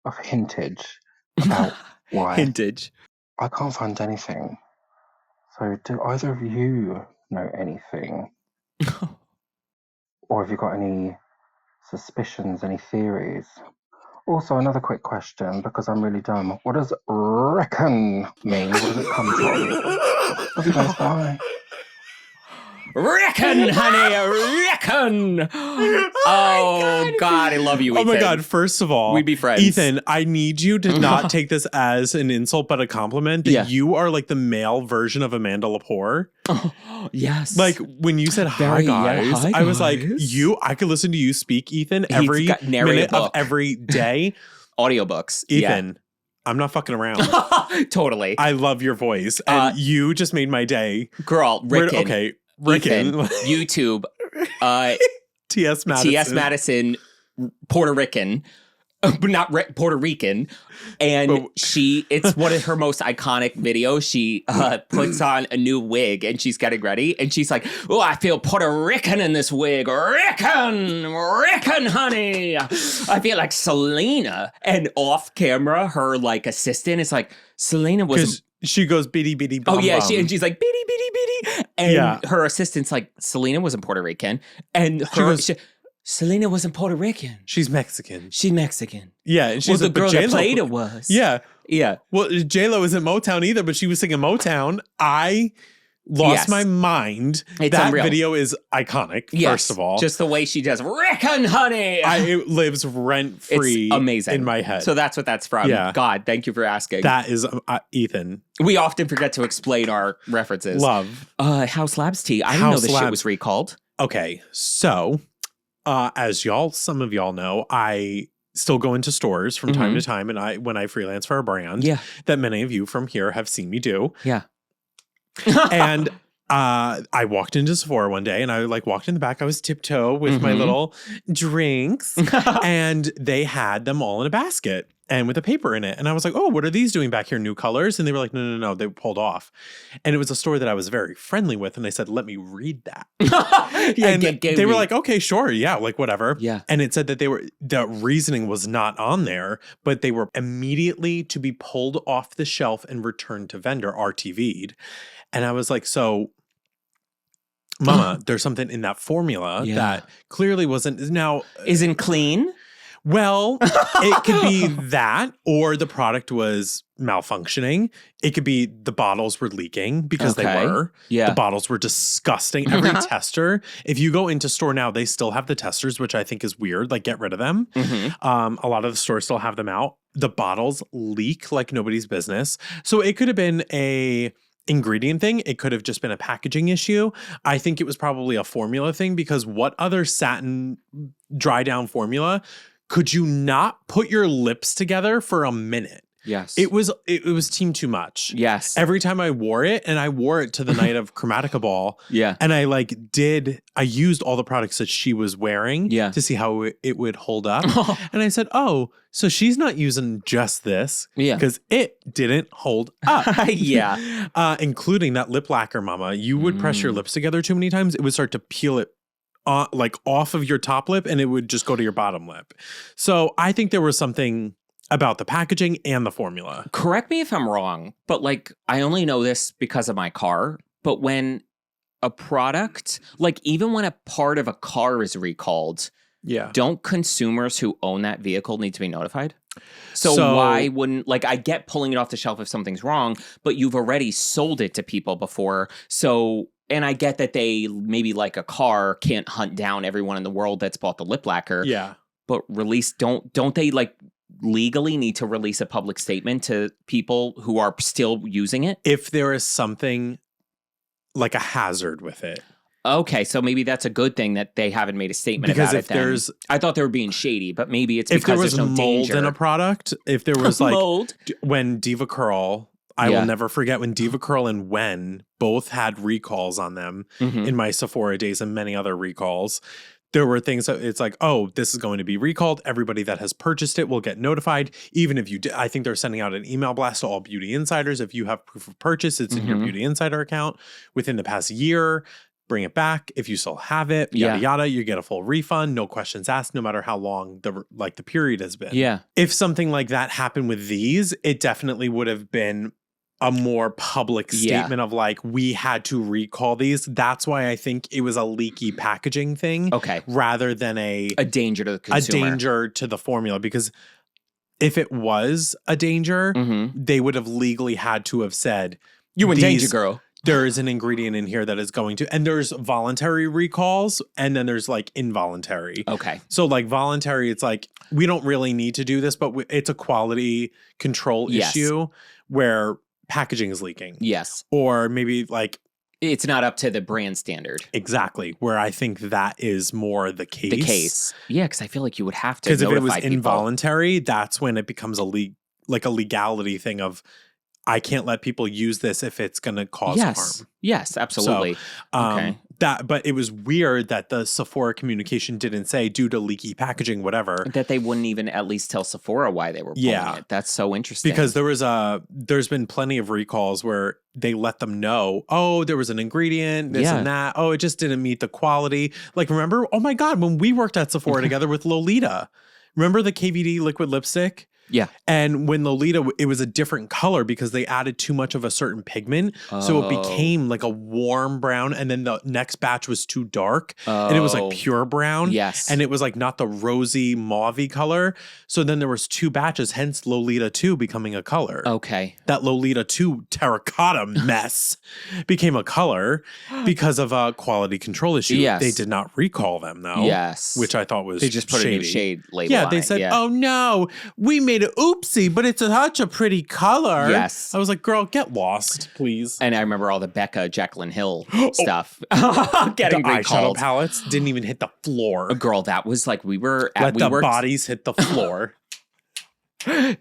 Speaker 7: of hintage about why.
Speaker 1: Hintage.
Speaker 7: I can't find anything. So do either of you know anything? Or have you got any suspicions, any theories? Also, another quick question, because I'm really dumb. What does reckon mean? Where does it come from? Love you guys, bye.
Speaker 1: Reckon, honey, reckon. Oh, God, I love you, Ethan.
Speaker 2: Oh, my God. First of all,
Speaker 1: we'd be friends.
Speaker 2: Ethan, I need you to not take this as an insult, but a compliment that you are like the male version of Amanda Lepore.
Speaker 1: Oh, yes.
Speaker 2: Like, when you said, hi, guys, I was like, I could listen to you speak, Ethan, every minute of every day.
Speaker 1: Audiobooks.
Speaker 2: Ethan. I'm not fucking around.
Speaker 1: Totally.
Speaker 2: I love your voice. And you just made my day.
Speaker 1: Girl, Rickon.
Speaker 2: Okay. Rickon.
Speaker 1: YouTube.
Speaker 2: T.S. Madison.
Speaker 1: T.S. Madison, Puerto Rican. not Puerto Rican, and it's one of her most iconic videos. She puts on a new wig and she's getting ready, and she's like, "Oh, I feel Puerto Rican in this wig, Rican, honey. I feel like Selena." And off camera, her like assistant is like, "Selena was."
Speaker 2: She goes bitty bitty bum.
Speaker 1: Oh yeah,
Speaker 2: bum.
Speaker 1: she's like bitty bitty bitty, and her assistant's like, "Selena wasn't Puerto Rican," and Selena wasn't Puerto Rican.
Speaker 2: She's Mexican.
Speaker 1: She's Mexican.
Speaker 2: Yeah, and she's
Speaker 1: the girl that played it was.
Speaker 2: Yeah.
Speaker 1: Yeah.
Speaker 2: Well, J-Lo isn't Motown either, but she was singing Motown. I lost my mind.
Speaker 1: It's
Speaker 2: that
Speaker 1: unreal.
Speaker 2: video is iconic, first of all.
Speaker 1: Just the way she does, Rican, honey.
Speaker 2: It lives rent-free
Speaker 1: amazing.
Speaker 2: in my head.
Speaker 1: So that's what that's from.
Speaker 2: Yeah.
Speaker 1: God, thank you for asking.
Speaker 2: That is Ethan.
Speaker 1: We often forget to explain our references.
Speaker 2: Love.
Speaker 1: House Labs tea. I didn't know this shit was recalled.
Speaker 2: Okay, so as some of y'all know, I still go into stores from time to time, and when I freelance for a brand that many of you from here have seen me do.
Speaker 1: Yeah.
Speaker 2: And I walked into Sephora one day, and I walked in the back. I was tiptoe with my little drinks, and they had them all in a basket and with a paper in it. And I was like, "Oh, what are these doing back here? New colors?" And they were like, No. They pulled off. And it was a store that I was very friendly with. And I said, "Let me read that." And they were like, "Okay, sure. Yeah, whatever."
Speaker 1: Yeah.
Speaker 2: And it said that the reasoning was not on there, but they were immediately to be pulled off the shelf and returned to vendor, RTV'd. And I was like, "So, Mama, there's something in that formula that clearly isn't clean." Well, it could be that, or the product was malfunctioning. It could be the bottles were leaking because they were.
Speaker 1: Yeah.
Speaker 2: The bottles were disgusting. Every tester, if you go into store now, they still have the testers, which I think is weird. Get rid of them. A lot of the stores still have them out. The bottles leak like nobody's business. So it could have been a ingredient thing. It could have just been a packaging issue. I think it was probably a formula thing, because what other satin dry down formula could you not put your lips together for a minute?
Speaker 1: Yes.
Speaker 2: It was team too much.
Speaker 1: Yes.
Speaker 2: Every time I wore it, and I wore it to the night of Chromatica Ball.
Speaker 1: Yeah.
Speaker 2: And I used all the products that she was wearing to see how it would hold up. And I said, "Oh, so she's not using just this."
Speaker 1: Yeah.
Speaker 2: Because it didn't hold up.
Speaker 1: Yeah.
Speaker 2: Including that lip lacquer, Mama. You would press your lips together too many times. It would start to peel it off of your top lip, and it would just go to your bottom lip. So I think there was something about the packaging and the formula.
Speaker 1: Correct me if I'm wrong, but I only know this because of my car. But when a product, even when a part of a car is recalled, don't consumers who own that vehicle need to be notified? So why wouldn't, I get pulling it off the shelf if something's wrong, but you've already sold it to people before. So, and I get that they maybe a car can't hunt down everyone in the world that's bought the lip lacquer.
Speaker 2: Yeah.
Speaker 1: But don't they legally need to release a public statement to people who are still using it?
Speaker 2: If there is something like a hazard with it.
Speaker 1: Okay, so maybe that's a good thing that they haven't made a statement
Speaker 2: because
Speaker 1: about
Speaker 2: if
Speaker 1: it. Then.
Speaker 2: There's,
Speaker 1: I thought they were being shady, but maybe it's
Speaker 2: if
Speaker 1: because
Speaker 2: there was
Speaker 1: there's no
Speaker 2: mold
Speaker 1: danger
Speaker 2: in a product. If there was
Speaker 1: mold,
Speaker 2: when Diva Curl, I will never forget when Diva Curl and Wen both had recalls on them in my Sephora days and many other recalls. There were things that it's oh, this is going to be recalled. Everybody that has purchased it will get notified. Even if you did, I think they're sending out an email blast to all Beauty Insiders. If you have proof of purchase, it's in your Beauty Insider account within the past year. Bring it back. If you still have it, yada, yada, you get a full refund. No questions asked, no matter how long the period has been.
Speaker 1: Yeah.
Speaker 2: If something like that happened with these, it definitely would have been a more public statement of we had to recall these. That's why I think it was a leaky packaging thing.
Speaker 1: Okay.
Speaker 2: Rather than a
Speaker 1: danger to the consumer.
Speaker 2: A danger to the formula. Because if it was a danger, they would have legally had to have said,
Speaker 1: "You in danger, girl."
Speaker 2: There is an ingredient in here that is going to, and there's voluntary recalls, and then there's involuntary.
Speaker 1: Okay.
Speaker 2: So voluntary, it's we don't really need to do this, but it's a quality control issue where packaging is leaking.
Speaker 1: Yes.
Speaker 2: Or maybe
Speaker 1: it's not up to the brand standard.
Speaker 2: Exactly. Where I think that is more the case.
Speaker 1: Yeah, because I feel like you would have to.
Speaker 2: Because if it was
Speaker 1: people.
Speaker 2: involuntary, that's when it becomes a legality thing of, I can't let people use this if it's going to cause harm.
Speaker 1: Yes, absolutely.
Speaker 2: So,
Speaker 1: okay.
Speaker 2: but it was weird that the Sephora communication didn't say due to leaky packaging, whatever.
Speaker 1: That they wouldn't even at least tell Sephora why they were pulling it. That's so interesting.
Speaker 2: Because there's been plenty of recalls where they let them know, oh, there was an ingredient, this and that. Oh, it just didn't meet the quality. Like, remember, oh my God, when we worked at Sephora together with Lolita, remember the KVD liquid lipstick?
Speaker 1: Yeah.
Speaker 2: And when Lolita, it was a different color because they added too much of a certain pigment. So it became like a warm brown. And then the next batch was too dark. And it was like pure brown.
Speaker 1: Yes.
Speaker 2: And it was like not the rosy mauve-y color. So then there was 2 batches, hence Lolita 2 becoming a color.
Speaker 1: Okay.
Speaker 2: That Lolita 2 terracotta mess became a color because of a quality control issue.
Speaker 1: Yes.
Speaker 2: They did not recall them though.
Speaker 1: Yes.
Speaker 2: Which I thought was
Speaker 1: They just put
Speaker 2: shady.
Speaker 1: a new shade label
Speaker 2: Yeah,
Speaker 1: on
Speaker 2: they
Speaker 1: it.
Speaker 2: said, oh no, we made an oopsie, but it's such a pretty color.
Speaker 1: Yes.
Speaker 2: I was like, girl, get lost, please.
Speaker 1: And I remember all the Becca, Jaclyn Hill stuff getting
Speaker 2: the eyeshadow
Speaker 1: recalled.
Speaker 2: palettes didn't even hit the floor.
Speaker 1: Girl, that was like we were
Speaker 2: Let
Speaker 1: we
Speaker 2: the
Speaker 1: worked,
Speaker 2: bodies hit the floor.
Speaker 1: What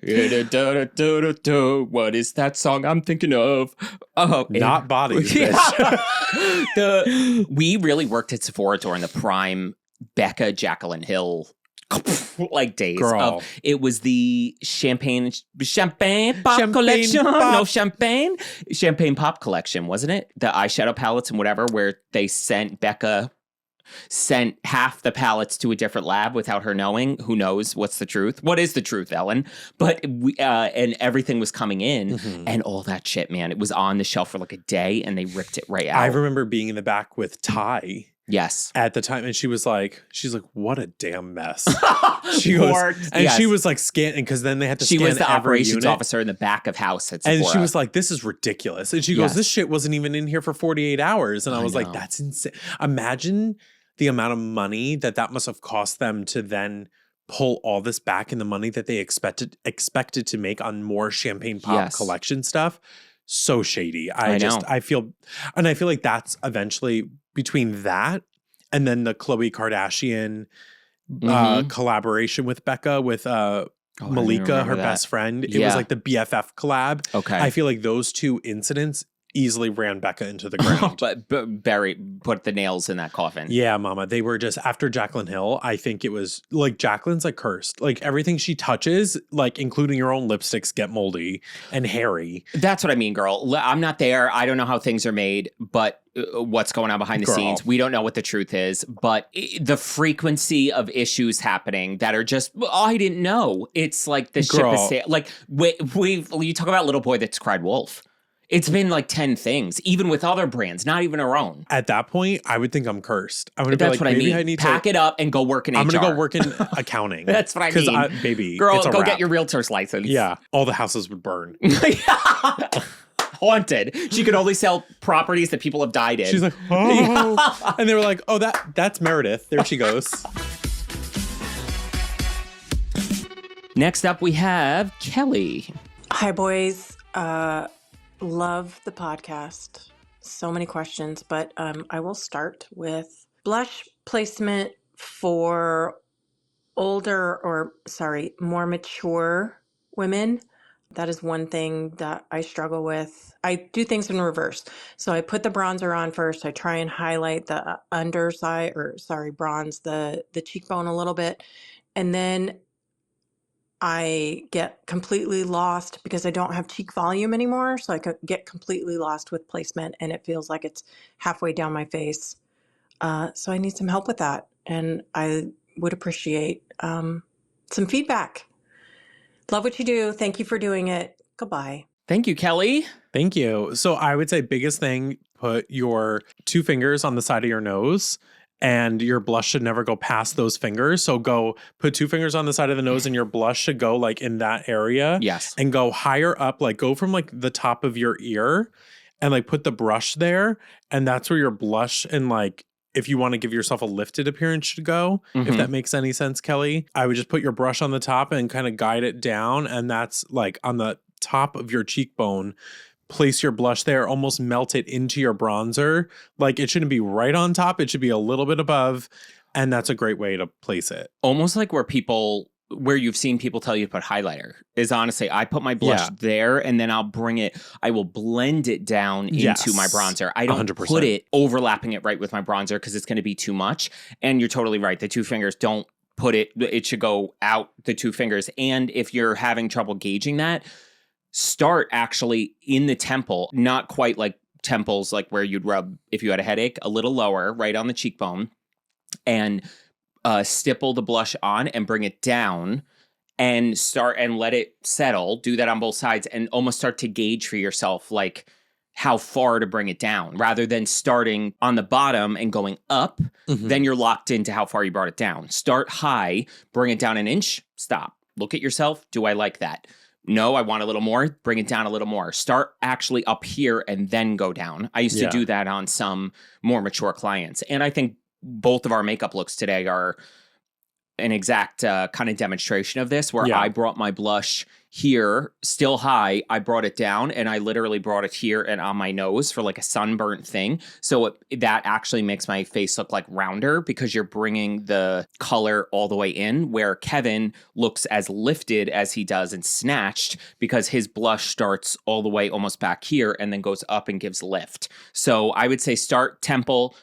Speaker 1: is that song I'm thinking of? Oh,
Speaker 2: Not bodies, bitch.
Speaker 1: We really worked at Sephora during the prime Becca, Jaclyn Hill like days.
Speaker 2: Girl.
Speaker 1: It was the champagne pop
Speaker 2: Champagne
Speaker 1: collection.
Speaker 2: pop.
Speaker 1: No, champagne pop collection, wasn't it? The eyeshadow palettes and whatever, where they Becca sent half the palettes to a different lab without her knowing. Who knows what's the truth? What is the truth, Ellen? But we and everything was coming in and all that shit, man. It was on the shelf for like a day and they ripped it right out.
Speaker 2: I remember being in the back with Ty.
Speaker 1: Yes.
Speaker 2: At the time, and she's like, what a damn mess. She goes, and she was like scanning because then they had to.
Speaker 1: She
Speaker 2: scan
Speaker 1: was the
Speaker 2: every
Speaker 1: operations
Speaker 2: unit.
Speaker 1: officer in the back of house at Sephora.
Speaker 2: And she was like, this is ridiculous. And she goes, this shit wasn't even in here for 48 hours. And I was like, that's insane. Imagine the amount of money that must have cost them to then pull all this back and the money that they expected to make on more champagne pop collection stuff. So shady. I feel like that's eventually between that and then the Khloe Kardashian collaboration with Becca with Malika, her best friend. It was like the BFF collab.
Speaker 1: Okay.
Speaker 2: I feel like those 2 incidents easily ran Becca into the ground.
Speaker 1: but Barry put the nails in that coffin.
Speaker 2: Yeah, mama. They were just after Jaclyn Hill. I think it was like Jaclyn's like cursed. Like everything she touches, like including your own lipsticks, get moldy and hairy.
Speaker 1: That's what I mean, girl. I'm not there. I don't know how things are made, but what's going on behind the scenes. We don't know what the truth is, but the frequency of issues happening that are just, I didn't know. It's like the ship is like you talk about little boy that's cried wolf. It's been like 10 things, even with other brands, not even our own.
Speaker 2: At that point, I would think I'm cursed. I would be
Speaker 1: That's
Speaker 2: like,
Speaker 1: what
Speaker 2: maybe
Speaker 1: I mean.
Speaker 2: I need
Speaker 1: Pack it up and go work in HR.
Speaker 2: I'm going to go work in accounting.
Speaker 1: That's what I mean.
Speaker 2: Baby,
Speaker 1: girl,
Speaker 2: it's a
Speaker 1: go
Speaker 2: wrap.
Speaker 1: get your realtor's license.
Speaker 2: Yeah, all the houses would burn.
Speaker 1: Haunted. She could only sell properties that people have died in.
Speaker 2: She's like, oh. And they were like, oh, that's Meredith. There she goes.
Speaker 1: Next up, we have Kelly.
Speaker 8: Hi, boys. Love the podcast. So many questions, but I will start with blush placement for more mature women. That is one thing that I struggle with. I do things in reverse. So I put the bronzer on first. I try and highlight the bronze the cheekbone a little bit. And then I get completely lost because I don't have cheek volume anymore. So I could get completely lost with placement and it feels like it's halfway down my face. So I need some help with that. And I would appreciate some feedback. Love what you do. Thank you for doing it. Goodbye.
Speaker 1: Thank you, Kelly.
Speaker 2: Thank you. So I would say biggest thing, put your 2 fingers on the side of your nose. And your blush should never go past those fingers. So go put 2 fingers on the side of the nose and your blush should go like in that area.
Speaker 1: Yes.
Speaker 2: And go higher up, like go from like the top of your ear and like put the brush there. And that's where your blush and like, if you want to give yourself a lifted appearance should go, if that makes any sense, Kelly. I would just put your brush on the top and kind of guide it down. And that's like on the top of your cheekbone. Place your blush there, almost melt it into your bronzer. Like it shouldn't be right on top. It should be a little bit above. And that's a great way to place it.
Speaker 1: Almost like where people where you've seen people tell you to put highlighter is honestly, I put my blush there and then I will blend it down into my bronzer. I don't
Speaker 2: 100%.
Speaker 1: put it overlapping it right with my bronzer because it's going to be too much. And you're totally right. The 2 fingers, don't put it should go out the 2 fingers. And if you're having trouble gauging that, start actually in the temple, not quite like temples, like where you'd rub if you had a headache, a little lower, right on the cheekbone, and stipple the blush on and bring it down and start and let it settle. Do that on both sides and almost start to gauge for yourself, like how far to bring it down rather than starting on the bottom and going up. Then you're locked into how far you brought it down. Start high, bring it down an inch, stop. Look at yourself. Do I like that? No, I want a little more. Bring it down a little more. Start actually up here and then go down. I used to do that on some more mature clients. And I think both of our makeup looks today are an exact kind of demonstration of this, where I brought my blush here still high. I brought it down and I literally brought it here and on my nose for like a sunburnt thing. So that actually makes my face look like rounder because you're bringing the color all the way in, where Kevin looks as lifted as he does and snatched because his blush starts all the way almost back here and then goes up and gives lift. So I would say start temple,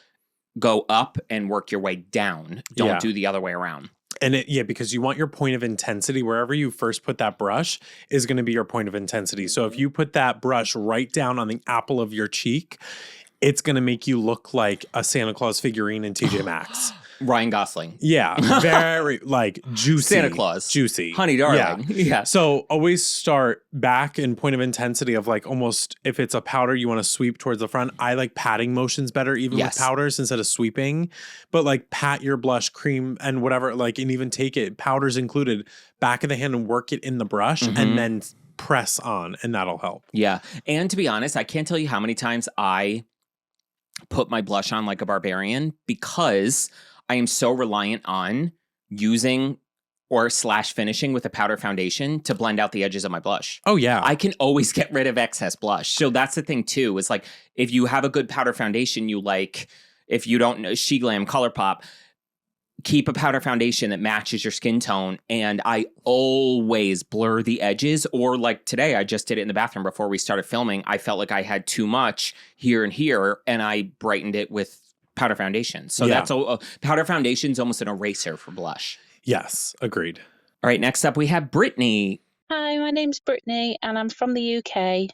Speaker 1: go up and work your way down. Don't do the other way around.
Speaker 2: And because you want your point of intensity, wherever you first put that brush is going to be your point of intensity. So if you put that brush right down on the apple of your cheek, it's going to make you look like a Santa Claus figurine in TJ Maxx.
Speaker 1: Ryan Gosling.
Speaker 2: Yeah. Very like juicy.
Speaker 1: Santa Claus.
Speaker 2: Juicy.
Speaker 1: Honey darling. Yeah.
Speaker 2: So always start back in point of intensity of like almost, if it's a powder, you want to sweep towards the front. I like patting motions better, even with powders instead of sweeping. But like pat your blush, cream and whatever, like, and even take it, powders included, back of the hand and work it in the brush and then press on, and that'll help.
Speaker 1: Yeah. And to be honest, I can't tell you how many times I put my blush on like a barbarian because I am so reliant on using or / finishing with a powder foundation to blend out the edges of my blush.
Speaker 2: Oh, yeah.
Speaker 1: I can always get rid of excess blush. So that's the thing, too, is like if you have a good powder foundation, if you don't know SheGlam, ColourPop, keep a powder foundation that matches your skin tone. And I always blur the edges. Or like today, I just did it in the bathroom before we started filming. I felt like I had too much here and here, and I brightened it with powder foundation. So that's powder foundation is almost an eraser for blush.
Speaker 2: Yes, agreed.
Speaker 1: All right, next up we have Brittany.
Speaker 3: Hi, my name's Brittany and I'm from the UK. I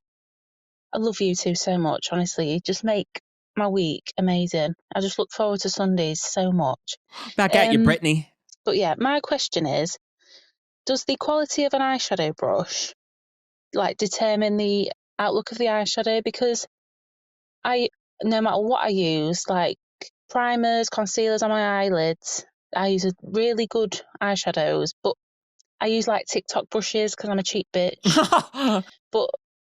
Speaker 3: love you two so much, honestly. You just make my week amazing. I just look forward to Sundays so much.
Speaker 1: Back at you, Brittany.
Speaker 3: But yeah, my question is, does the quality of an eyeshadow brush like determine the outlook of the eyeshadow? Because no matter what I use, like primers, concealers on my eyelids, I use a really good eyeshadows, but I use like TikTok brushes because I'm a cheap bitch. But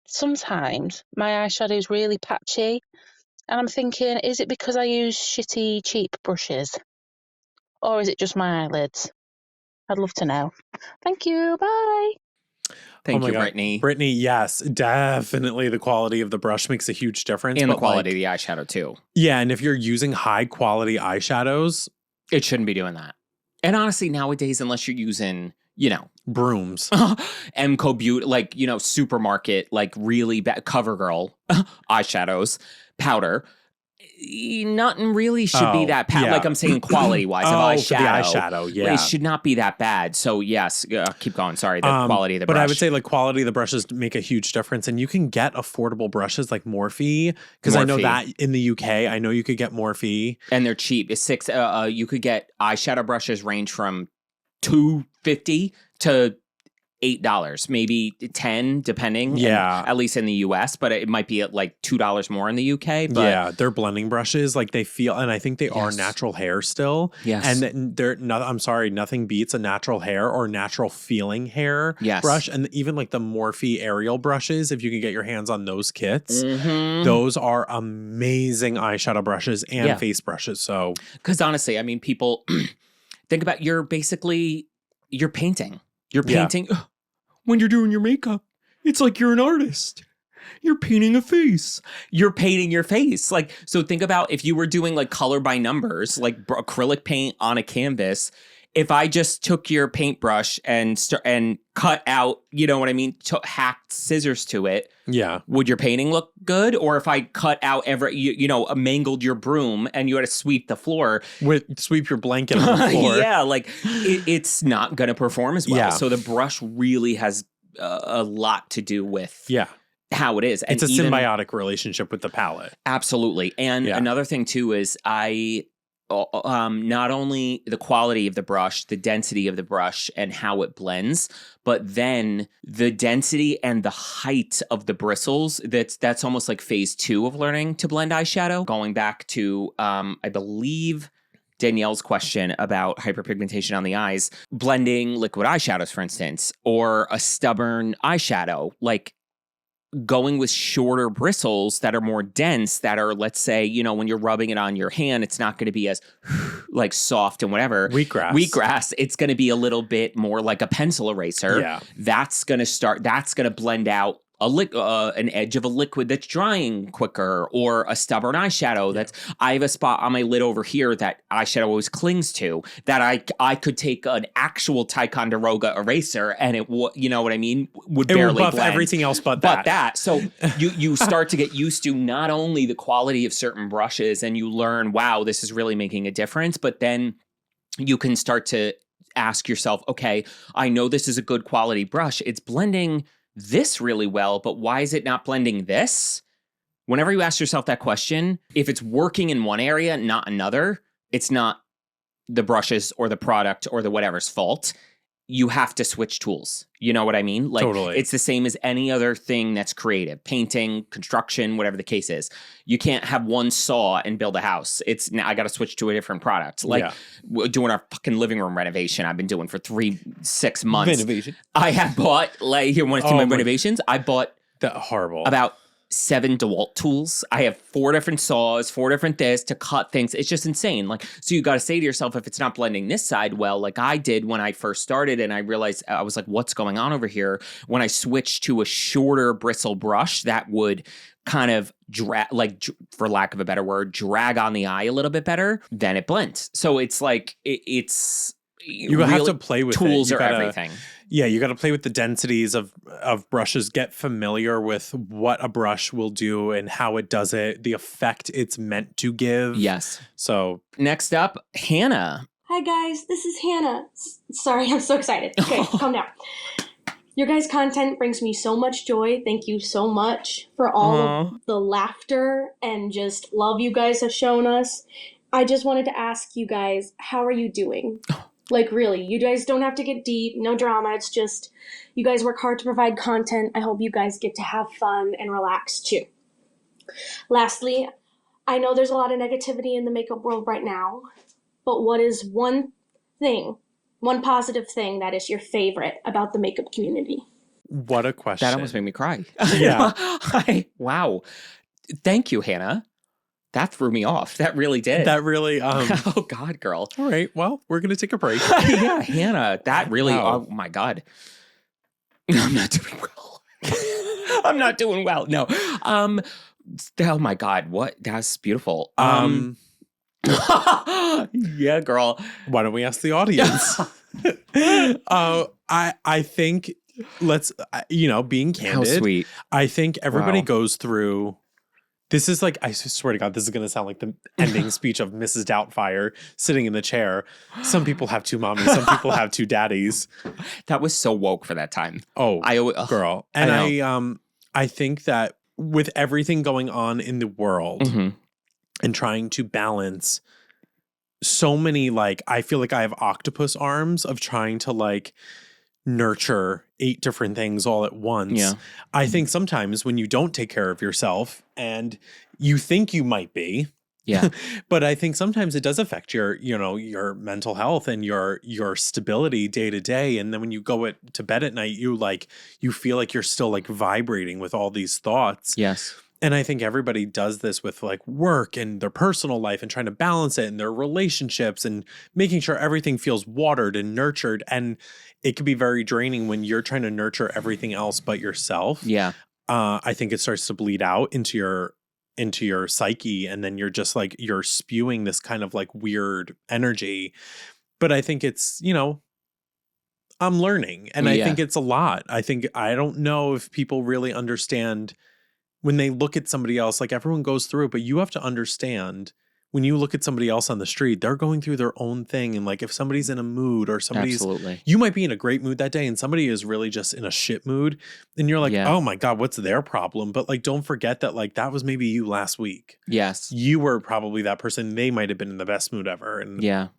Speaker 3: sometimes my eyeshadow is really patchy, and I'm thinking, is it because I use shitty, cheap brushes? Or is it just my eyelids? I'd love to know. Thank you. Bye.
Speaker 1: Thank you, Brittany.
Speaker 2: Brittany, yes, definitely the quality of the brush makes a huge difference.
Speaker 1: And the quality of the eyeshadow, too.
Speaker 2: Yeah, and if you're using high quality eyeshadows,
Speaker 1: it shouldn't be doing that. And honestly, nowadays, unless you're using,
Speaker 2: brooms,
Speaker 1: Emco Beauty, like, supermarket, like really bad CoverGirl eyeshadows, powder, nothing really should be that bad. Like I'm saying, quality wise of eyeshadow.
Speaker 2: For the eyeshadow, yeah.
Speaker 1: It should not be that bad. So yes, keep going. Sorry, the quality of the brush.
Speaker 2: But I would say like quality of the brushes make a huge difference, and you can get affordable brushes like Morphe, because I know that in the UK, I know you could get Morphe,
Speaker 1: and they're cheap. It's you could get eyeshadow brushes range from $2.50 to $8, maybe $10, depending.
Speaker 2: Yeah,
Speaker 1: at least in the US, but it might be at like $2 more in the UK. But
Speaker 2: yeah, they're blending brushes, like they feel, and I think they are natural hair still.
Speaker 1: Yes,
Speaker 2: and they're not. I'm sorry, nothing beats a natural hair or natural feeling hair brush, and even like the Morphe Ariel brushes. If you can get your hands on those kits, those are amazing eyeshadow brushes and face brushes. So,
Speaker 1: because honestly, I mean, people think about you're painting. You're painting. When you're doing your makeup, it's like you're an artist. You're painting a face. You're painting your face. Like, so think about if you were doing like color by numbers, like acrylic paint on a canvas, if I just took your paintbrush and cut out, you know what I mean, hacked scissors to it,
Speaker 2: Yeah.
Speaker 1: would your painting look good? Or if I cut out mangled your broom and you had to sweep the floor,
Speaker 2: Sweep your blanket on the floor.
Speaker 1: yeah, like it's not going to perform as well.
Speaker 2: Yeah.
Speaker 1: So the brush really has a lot to do with how it is. And
Speaker 2: it's a symbiotic relationship with the palette.
Speaker 1: Absolutely. And another thing too is not only the quality of the brush, the density of the brush and how it blends, but then the density and the height of the bristles. That's almost like phase 2 of learning to blend eyeshadow. Going back to, I believe, Danielle's question about hyperpigmentation on the eyes, blending liquid eyeshadows, for instance, or a stubborn eyeshadow, like going with shorter bristles that are more dense, that are, let's say, when you're rubbing it on your hand, it's not going to be as like soft and whatever. Wheatgrass. It's going to be a little bit more like a pencil eraser.
Speaker 2: Yeah.
Speaker 1: That's going to blend out an edge of a liquid that's drying quicker, or a stubborn eyeshadow I have a spot on my lid over here that eyeshadow always clings to, that I could take an actual Ticonderoga eraser and it you know what I mean, would barely
Speaker 2: buff
Speaker 1: blend.
Speaker 2: Everything else but that.
Speaker 1: So you start to get used to not only the quality of certain brushes, and you learn, wow, this is really making a difference, but then you can start to ask yourself, okay, I know this is a good quality brush. It's blending this really well, but why is it not blending this? Whenever you ask yourself that question, if it's working in one area, not another, it's not the brushes or the product or the whatever's fault. You have to switch tools. You know what I mean? Like,
Speaker 2: totally.
Speaker 1: It's the same as any other thing that's creative, painting, construction, whatever the case is. You can't have one saw and build a house. I got to switch to a different product. Like doing our fucking living room renovation I've been doing for 6 months.
Speaker 2: Renovation.
Speaker 1: I have bought, like, you want to see my renovations? I bought about 7 DeWalt tools. I have 4 different saws, 4 different this to cut things. It's just insane. Like, so you got to say to yourself, if it's not blending this side well, like I did when I first started, and I realized, I was like, what's going on over here? When I switched to a shorter bristle brush that would kind of for lack of a better word, drag on the eye a little bit better, then it blends. So it's like,
Speaker 2: you have to play with
Speaker 1: tools
Speaker 2: it.
Speaker 1: Are everything.
Speaker 2: Yeah, you got to play with the densities of brushes, get familiar with what a brush will do and how it does it, the effect it's meant to give.
Speaker 1: Yes.
Speaker 2: So
Speaker 1: next up, Hannah.
Speaker 4: Hi guys, this is Hannah. Sorry, I'm so excited. Okay, calm down. Your guys' content brings me so much joy. Thank you so much for all of the laughter and just love you guys have shown us. I just wanted to ask you guys, how are you doing? Like, really, you guys don't have to get deep, no drama. It's just, you guys work hard to provide content. I hope you guys get to have fun and relax too. Lastly, I know there's a lot of negativity in the makeup world right now, but what is one positive thing that is your favorite about the makeup community?
Speaker 2: What a question.
Speaker 1: That almost made me cry.
Speaker 2: Yeah.
Speaker 1: Wow. Thank you, Hannah. That threw me off. That really did.
Speaker 2: That really.
Speaker 1: Oh, God, girl.
Speaker 2: All right. Well, we're going to take a break.
Speaker 1: Yeah, Hannah. That really.
Speaker 2: Wow.
Speaker 1: Oh, my God. I'm not doing well. I'm not doing well. No. Oh, my God. What? That's beautiful. Yeah, girl.
Speaker 2: Why don't we ask the audience? I think being candid.
Speaker 1: How sweet.
Speaker 2: I think everybody goes through. This is like, I swear to God, this is going to sound like the ending speech of Mrs. Doubtfire sitting in the chair. Some people have 2 mommies. Some people have 2 daddies.
Speaker 1: That was so woke for that time.
Speaker 2: Oh, girl. And I think that with everything going on in the world and trying to balance so many, like, I feel like I have octopus arms of trying to like nurture 8 different things all at once.
Speaker 1: Yeah.
Speaker 2: I think sometimes when you don't take care of yourself and you think you might be,
Speaker 1: yeah,
Speaker 2: but I think sometimes it does affect your mental health and your stability day to day. And then when you go to bed at night, you feel like you're still like vibrating with all these thoughts.
Speaker 1: Yes.
Speaker 2: And I think everybody does this with like work and their personal life and trying to balance it and their relationships and making sure everything feels watered and nurtured. And it can be very draining when you're trying to nurture everything else but yourself.
Speaker 1: Yeah.
Speaker 2: I think it starts to bleed out into your psyche. And then you're just like, you're spewing this kind of like weird energy. But I think it's, I'm learning, and I think it's a lot. I don't know if people really understand when they look at somebody else, like everyone goes through it, but you have to understand when you look at somebody else on the street, they're going through their own thing. And like, if somebody's in a mood or
Speaker 1: Absolutely.
Speaker 2: you might be in a great mood that day and somebody is really just in a shit mood. And you're like, oh my God, what's their problem? But like, don't forget that like, that was maybe you last week.
Speaker 1: Yes.
Speaker 2: You were probably that person. They might've been in the best mood ever. And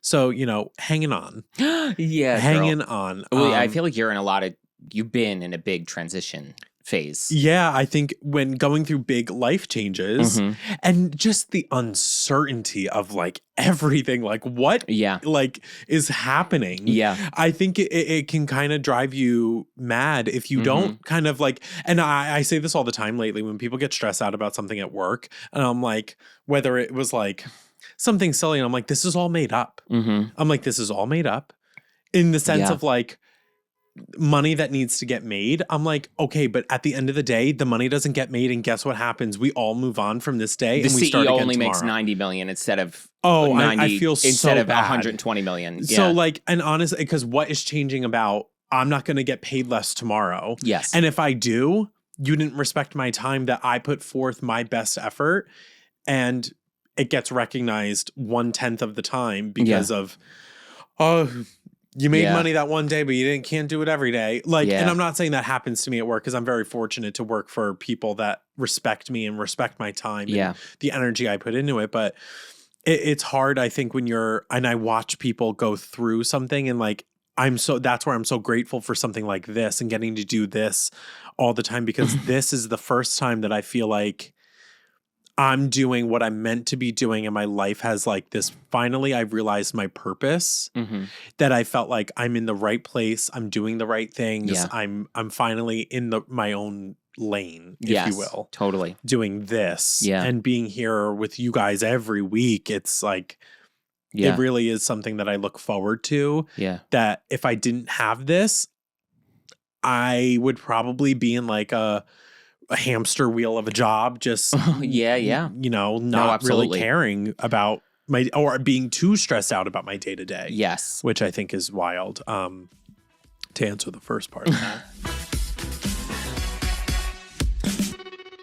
Speaker 2: so, hanging on. Hanging on.
Speaker 1: I feel like you've been in a big transition phase.
Speaker 2: Yeah, I think when going through big life changes and just the uncertainty of like everything, like what like is happening.
Speaker 1: Yeah.
Speaker 2: I think it can kind of drive you mad if you don't kind of like, and I say this all the time lately when people get stressed out about something at work, and I'm like, whether it was like something silly, and I'm like, this is all made up. I'm like, this is all made up in the sense of like, money that needs to get made. I'm like, okay, but at the end of the day, the money doesn't get made, and guess what happens? We all move on from this day, and we
Speaker 1: CEO
Speaker 2: start again
Speaker 1: only
Speaker 2: tomorrow.
Speaker 1: makes 90 million instead of
Speaker 2: I feel
Speaker 1: instead
Speaker 2: so
Speaker 1: of
Speaker 2: bad.
Speaker 1: 120 million.
Speaker 2: So like, and honestly, because what is changing about I'm not going to get paid less tomorrow.
Speaker 1: Yes,
Speaker 2: and if I do, you didn't respect my time that I put forth my best effort, and it gets recognized 1/10 of the time because of you made money that one day, but you can't do it every day. Like, and I'm not saying that happens to me at work, because I'm very fortunate to work for people that respect me and respect my time and the energy I put into it. But it's hard, I think, when and I watch people go through something, and like, that's where I'm so grateful for something like this and getting to do this all the time, because this is the first time that I feel like I'm doing what I'm meant to be doing, and my life has like this. Finally, I've realized my purpose, that I felt like I'm in the right place. I'm doing the right things.
Speaker 1: Yeah.
Speaker 2: I'm finally in my own lane, if you will.
Speaker 1: Totally.
Speaker 2: Doing this and being here with you guys every week. It's like, it really is something that I look forward to.
Speaker 1: Yeah.
Speaker 2: That if I didn't have this, I would probably be in like a hamster wheel of a job, just not really caring about or being too stressed out about my day to day.
Speaker 1: Yes,
Speaker 2: which I think is wild. To answer the first part of that,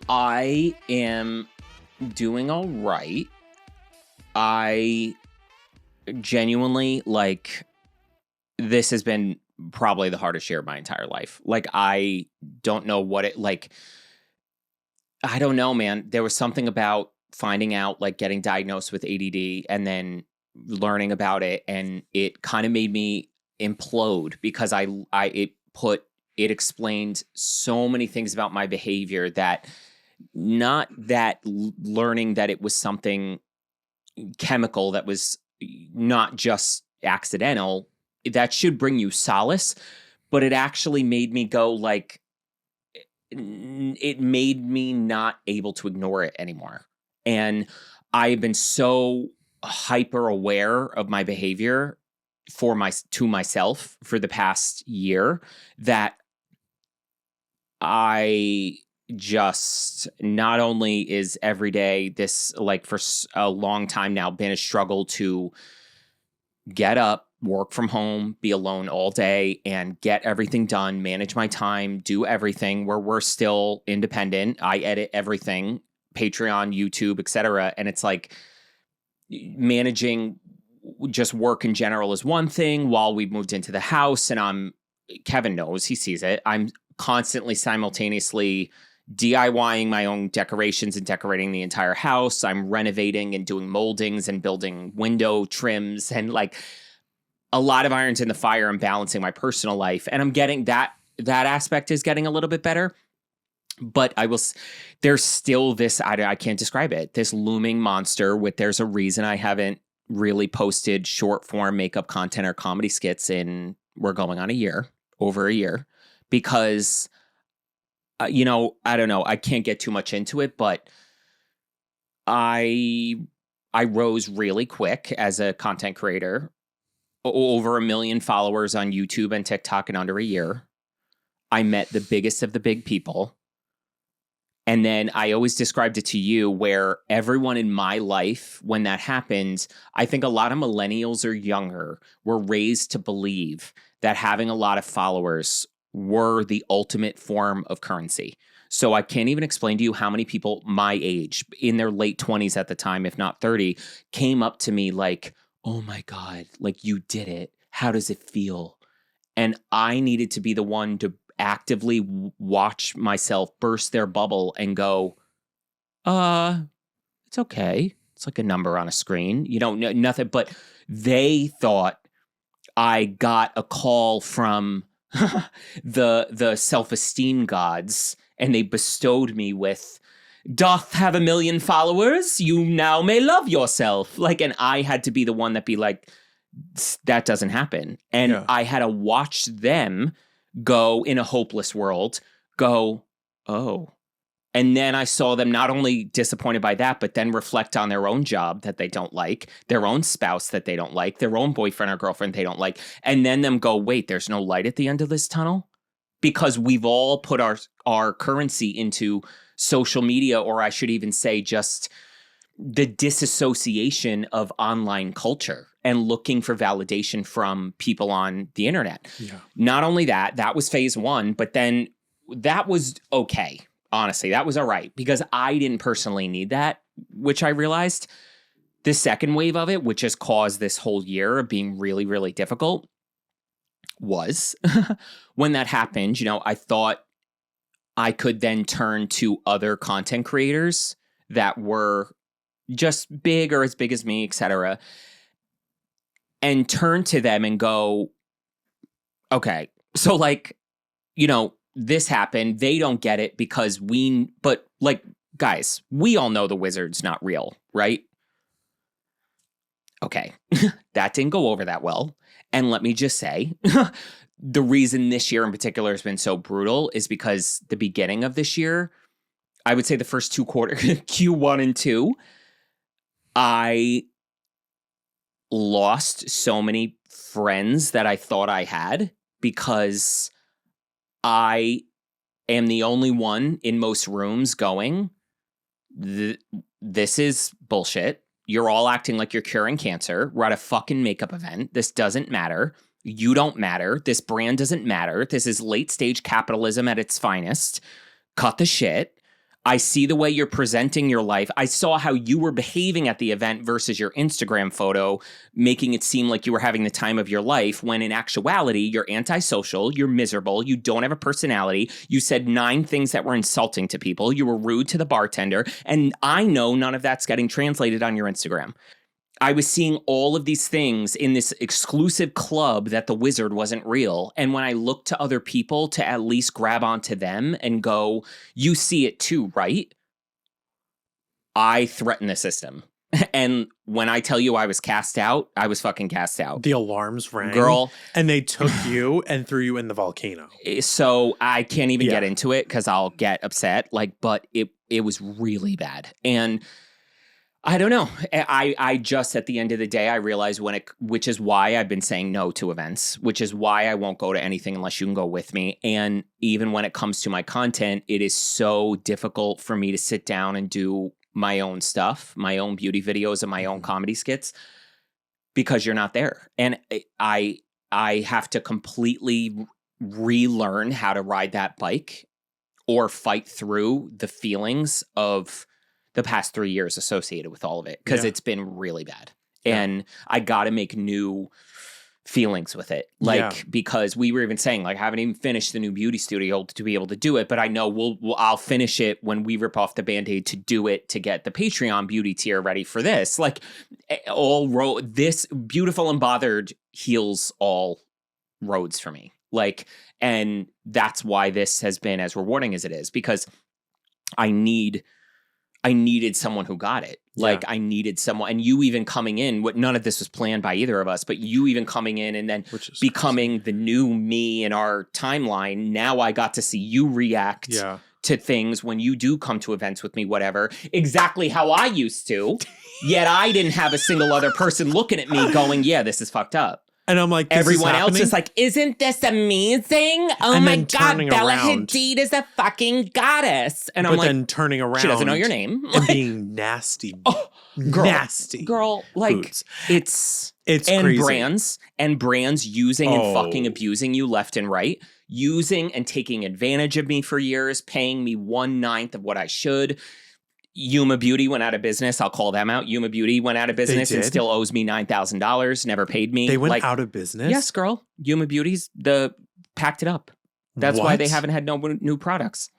Speaker 1: I am doing all right. I genuinely like, this has been probably the hardest year of my entire life. Like, I don't know what it like. I don't know, man. There was something about finding out, like getting diagnosed with ADD and then learning about it, and it kind of made me implode, because it explained so many things about my behavior, that not that learning that it was something chemical that was not just accidental, that should bring you solace, but it actually made me go like, it made me not able to ignore it anymore. And I've been so hyper aware of my behavior to myself for the past year, that I just, not only is every day this, like for a long time now, been a struggle to get up, work from home, be alone all day, and get everything done, manage my time, do everything, where we're still independent. I edit everything, Patreon, YouTube, etc. And it's like, managing just work in general is one thing, while we moved into the house, and Kevin knows, he sees it, I'm constantly simultaneously DIYing my own decorations and decorating the entire house. I'm renovating and doing moldings and building window trims, and like a lot of irons in the fire. I'm balancing my personal life, and I'm getting that aspect is getting a little bit better. But there's still this, I can't describe it, this looming monster there's a reason I haven't really posted short form makeup content or comedy skits we're going on over a year, because I don't know, I can't get too much into it, but I rose really quick as a content creator, over 1 million followers on YouTube and TikTok in under a year. I met the biggest of the big people. And then I always described it to you where everyone in my life, when that happened, I think a lot of millennials or younger were raised to believe that having a lot of followers were the ultimate form of currency. So I can't even explain to you how many people my age, in their late 20s at the time, if not 30, came up to me like, oh my God, like you did it. How does it feel? And I needed to be the one to actively watch myself burst their bubble and go, it's okay. It's like a number on a screen. You don't know nothing. But they thought I got a call from the self-esteem gods, and they bestowed me with, doth have 1 million followers, you now may love yourself. Like, and I had to be the one that be like, that doesn't happen. And I had to watch them go in a hopeless world, go, oh. And then I saw them not only disappointed by that, but then reflect on their own job that they don't like, their own spouse that they don't like, their own boyfriend or girlfriend they don't like. And then them go, wait, there's no light at the end of this tunnel? Because we've all put our currency into social media, or I should even say just the disassociation of online culture and looking for validation from people on the internet.
Speaker 2: Yeah.
Speaker 1: Not only that, that was phase one, but then that was okay. Honestly, that was all right because I didn't personally need that, which I realized. The second wave of it, which has caused this whole year of being really, really difficult, was when that happened, you know, I thought I could then turn to other content creators that were just big or as big as me, etc., and turn to them and go, okay, so like, you know, this happened. They don't get it because but like, guys, we all know the wizard's not real, right? Okay, that didn't go over that well. And let me just say, the reason this year in particular has been so brutal is because the beginning of this year, I would say the first 2 quarters, Q1 and 2, I lost so many friends that I thought I had because I am the only one in most rooms going, this is bullshit. You're all acting like you're curing cancer. We're at a fucking makeup event. This doesn't matter. You don't matter. This brand doesn't matter. This is late stage capitalism at its finest. Cut the shit. I see the way you're presenting your life. I saw how you were behaving at the event versus your Instagram photo, making it seem like you were having the time of your life, when in actuality, you're antisocial, you're miserable, you don't have a personality, you said 9 things that were insulting to people, you were rude to the bartender, and I know none of that's getting translated on your Instagram. I was seeing all of these things in this exclusive club that the wizard wasn't real. And when I looked to other people to at least grab onto them and go, you see it too, right? I threatened the system. And when I tell you I was cast out, I was fucking cast out.
Speaker 2: The alarms rang.
Speaker 1: Girl.
Speaker 2: And they took you and threw you in the volcano.
Speaker 1: So I can't even get into it because I'll get upset. Like, but it was really bad. And I don't know. I just, at the end of the day, I realized which is why I've been saying no to events, which is why I won't go to anything unless you can go with me. And even when it comes to my content, it is so difficult for me to sit down and do my own stuff, my own beauty videos and my own comedy skits, because you're not there. And I have to completely relearn how to ride that bike or fight through the feelings of the past 3 years associated with all of it, because it's been really bad. And I got to make new feelings with it. Like, because we were even saying, like, I haven't even finished the new beauty studio to be able to do it, but I know I'll finish it when we rip off the Band-Aid to do it, to get the Patreon beauty tier ready for this. Like, this Beautiful and Bothered heals all roads for me. Like, and that's why this has been as rewarding as it is, because I needed someone who got it. Like, I needed someone, and you even coming in, none of this was planned by either of us, but you even coming in and then becoming the new me in our timeline. Now I got to see you react to things when you do come to events with me, whatever, exactly how I used to. Yet I didn't have a single other person looking at me going, yeah, this is fucked up.
Speaker 2: And I'm like,
Speaker 1: everyone else is like, isn't this amazing? Oh
Speaker 2: and
Speaker 1: my
Speaker 2: then
Speaker 1: God,
Speaker 2: turning
Speaker 1: Bella
Speaker 2: around.
Speaker 1: Hadid is a fucking goddess. And I'm
Speaker 2: but
Speaker 1: like,
Speaker 2: then turning around.
Speaker 1: she doesn't know your name.
Speaker 2: And being nasty.
Speaker 1: Girl,
Speaker 2: nasty.
Speaker 1: Girl, like,
Speaker 2: boots.
Speaker 1: it's
Speaker 2: and
Speaker 1: crazy. brands using and fucking
Speaker 2: Oh.
Speaker 1: abusing you left and right, using and taking advantage of me for years, paying me 1/9 of what I should. Yuma Beauty went out of business. I'll call them out. Yuma Beauty went out of business and
Speaker 2: did?
Speaker 1: still owes me $9,000. Never paid me.
Speaker 2: They went out of business?
Speaker 1: Yes, girl. Yuma Beauty's packed it up. That's why they
Speaker 2: What?
Speaker 1: haven't had no new products.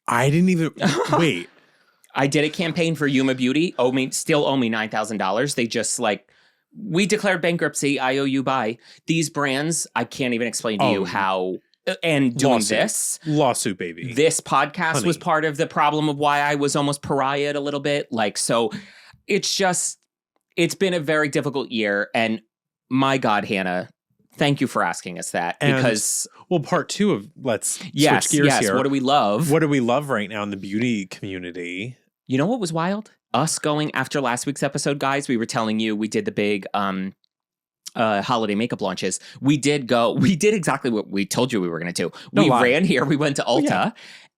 Speaker 2: I didn't even wait.
Speaker 1: I did a campaign for Yuma Beauty. Still owe me $9,000. They just we declared bankruptcy. I owe you bye. These brands, I can't even explain to you how. And doing
Speaker 2: Lawsuit. Lawsuit, baby.
Speaker 1: This podcast
Speaker 2: Honey.
Speaker 1: was part of the problem of why I was almost pariah'd a little bit. So it's been a very difficult year. And my God, Hannah, thank you for asking us that.
Speaker 2: And,
Speaker 1: because
Speaker 2: part 2 of let's switch gears
Speaker 1: yes,
Speaker 2: here.
Speaker 1: what do we love?
Speaker 2: What do we love right now in the beauty community?
Speaker 1: You know what was wild? Us going after last week's episode, guys. We were telling you we did the big holiday makeup launches. We did exactly what we told you we were going to do. We ran here. We went to Ulta.
Speaker 2: Yeah.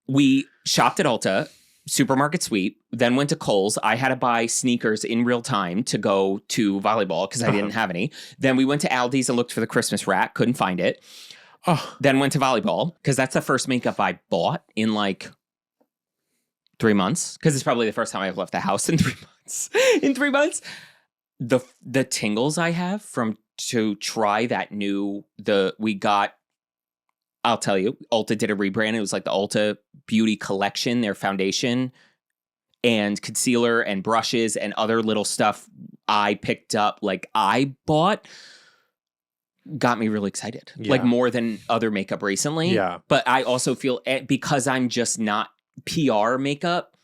Speaker 1: We shopped at Ulta, supermarket sweep, then went to Kohl's. I had to buy sneakers in real time to go to volleyball because I didn't have any. Then we went to Aldi's and looked for the Christmas rack. Couldn't find it. Then went to volleyball because that's the first makeup I bought in 3 months, because it's probably the first time I've left the house in 3 months. In 3 months. The tingles I have to try that I'll tell you, Ulta did a rebrand. It was like the Ulta Beauty Collection, their foundation and concealer and brushes and other little stuff I picked up, I bought, got me really excited.
Speaker 2: Yeah.
Speaker 1: More than other makeup recently.
Speaker 2: Yeah.
Speaker 1: But I also feel, because I'm just not PR makeup,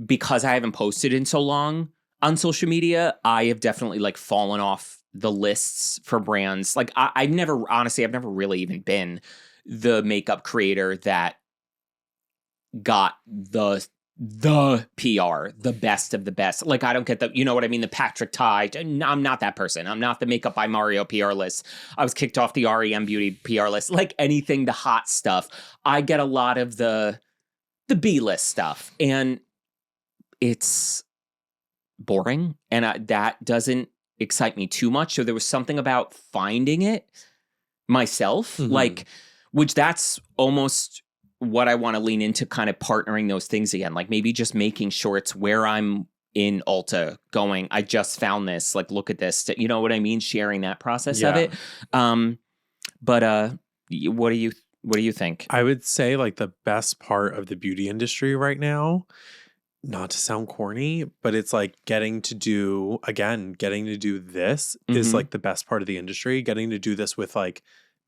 Speaker 1: because I haven't posted in so long on social media, I have definitely fallen off the lists for brands. I've never really even been the makeup creator that got the PR, the best of the best. I don't get you know what I mean? The Patrick Ty. I'm not that person. I'm not the Makeup by Mario PR list. I was kicked off the REM Beauty PR list. Anything, the hot stuff. I get a lot of the B list stuff, and it's boring, and that doesn't excite me too much. So there was something about finding it myself, which that's almost what I want to lean into, kind of partnering those things again. Maybe just making shorts where I'm in Ulta going, I just found this, look at this, you know what I mean? Sharing that process of it. But what do you think?
Speaker 2: I would say the best part of the beauty industry right now, not to sound corny, but it's getting to do this is the best part of the industry. Getting to do this with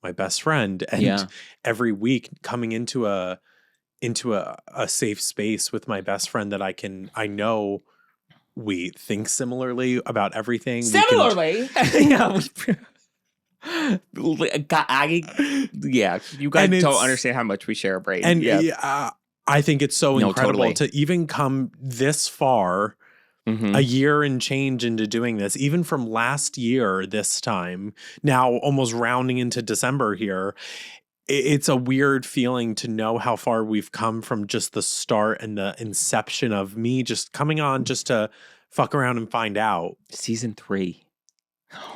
Speaker 2: my best friend, and every week coming into a safe space with my best friend that I know we think similarly about everything.
Speaker 1: Similarly, you guys don't understand how much we share a brain.
Speaker 2: And I think it's so incredible to even come this far, a year and change into doing this, even from last year, this time, now almost rounding into December here. It's a weird feeling to know how far we've come from just the start and the inception of me just coming on just to fuck around and find out.
Speaker 1: Season 3.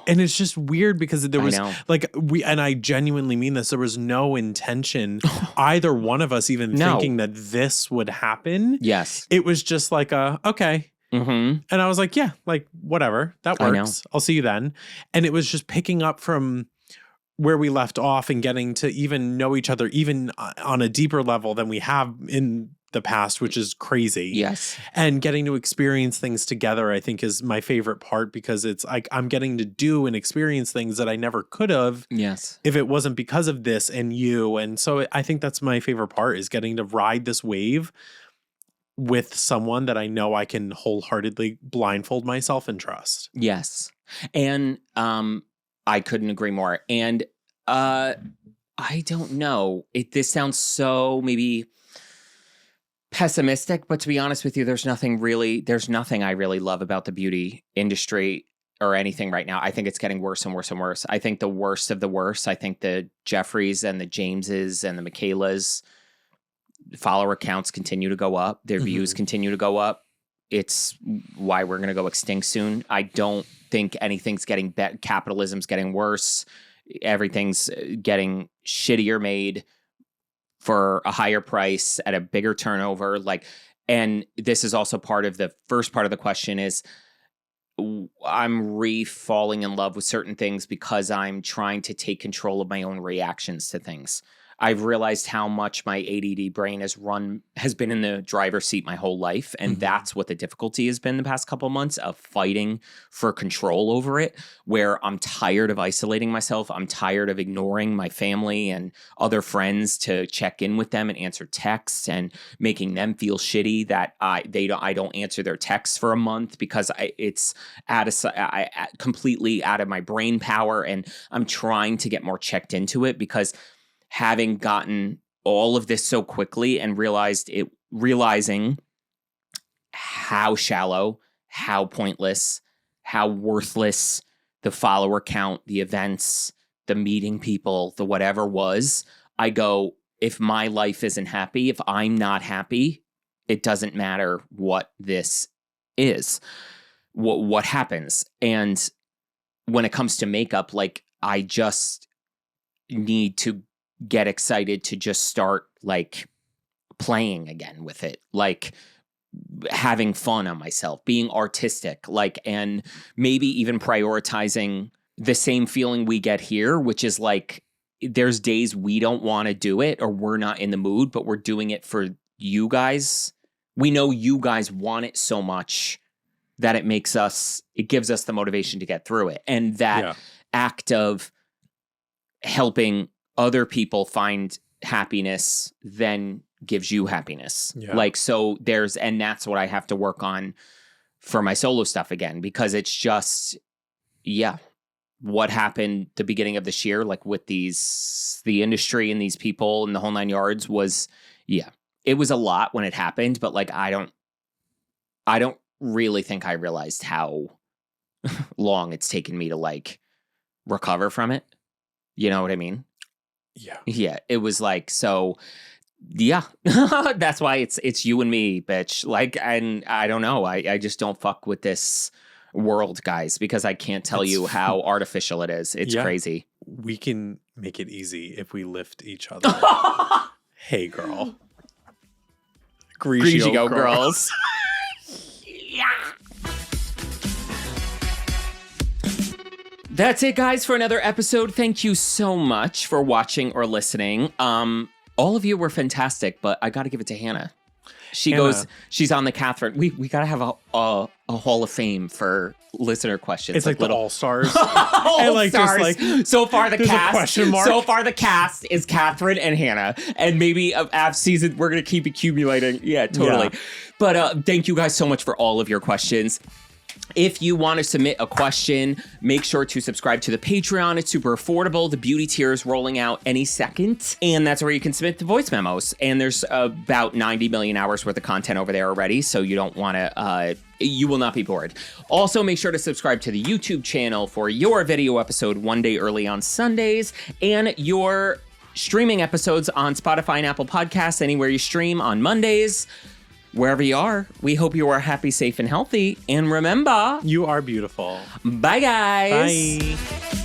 Speaker 2: And it's just weird because there was and I genuinely mean this, there was no intention, either one of us even thinking that this would happen.
Speaker 1: Yes.
Speaker 2: It was just okay. And I was yeah, whatever, that works. I'll see you then. And it was just picking up from where we left off and getting to even know each other, even on a deeper level than we have in the past, which is crazy.
Speaker 1: Yes.
Speaker 2: And getting to experience things together, I think, is my favorite part, because it's I'm getting to do and experience things that I never could have.
Speaker 1: Yes.
Speaker 2: If it wasn't because of this and you. And so I think that's my favorite part, is getting to ride this wave with someone that I know I can wholeheartedly blindfold myself and trust.
Speaker 1: Yes. And I couldn't agree more. And I don't know. This sounds so maybe pessimistic, but to be honest with you, there's nothing I really love about the beauty industry or anything right now. I think it's getting worse and worse and worse. I think the worst of the worst, I think the Jeffreys and the Jameses and the Michaelas follower counts continue to go up. Their views continue to go up. It's why we're going to go extinct soon. I don't think anything's getting better. Capitalism's getting worse. Everything's getting shittier made for a higher price at a bigger turnover. And this is also part of the first part of the question is I'm falling in love with certain things because I'm trying to take control of my own reactions to things. I've realized how much my ADD brain has been in the driver's seat my whole life. And that's what the difficulty has been the past couple of months of fighting for control over it, where I'm tired of isolating myself. I'm tired of ignoring my family and other friends to check in with them and answer texts and making them feel shitty that I don't answer their texts for a month because it's completely out of my brain power. And I'm trying to get more checked into it because having gotten all of this so quickly and realizing how shallow, how pointless, how worthless the follower count, the events, the meeting people, the whatever was, I go, if my life isn't happy, if I'm not happy, it doesn't matter what this is, what happens. And when it comes to makeup, I just need to get excited to just start playing again with it, having fun on myself, being artistic, and maybe even prioritizing the same feeling we get here, which is there's days we don't want to do it or we're not in the mood, but we're doing it for you guys. We know you guys want it so much that it gives us the motivation to get through it. And that act of helping other people find happiness then gives you happiness. And that's what I have to work on for my solo stuff again, because it's just, what happened the beginning of this year, with the industry and these people and the whole 9 yards was, it was a lot when it happened, but I don't really think I realized how long it's taken me to recover from it. You know what I mean? Yeah, it was so that's why it's you and me, bitch. And I don't know. I just don't fuck with this world, guys, because I can't tell you how artificial it is. It's crazy.
Speaker 2: We can make it easy if we lift each other. Hey, girl.
Speaker 1: Grigio girls. That's it, guys, for another episode. Thank you so much for watching or listening. All of you were fantastic, but I got to give it to Hannah. She's on the Catherine. We got to have a Hall of Fame for listener questions.
Speaker 2: It's the All-Stars.
Speaker 1: All-Stars. So far, the cast.
Speaker 2: Question mark.
Speaker 1: So far, the cast is Catherine and Hannah. And maybe after season, we're going to keep accumulating. Yeah, totally. Yeah. But thank you guys so much for all of your questions. If you want to submit a question, make sure to subscribe to the Patreon. It's super affordable. The beauty tier is rolling out any second. And that's where you can submit the voice memos. And there's about 90 million hours worth of content over there already. So you don't want to, you will not be bored. Also, make sure to subscribe to the YouTube channel for your video episode one day early on Sundays. And your streaming episodes on Spotify and Apple Podcasts, anywhere you stream on Mondays. Wherever you are, we hope you are happy, safe, and healthy. And remember,
Speaker 2: you are beautiful.
Speaker 1: Bye, guys.
Speaker 2: Bye.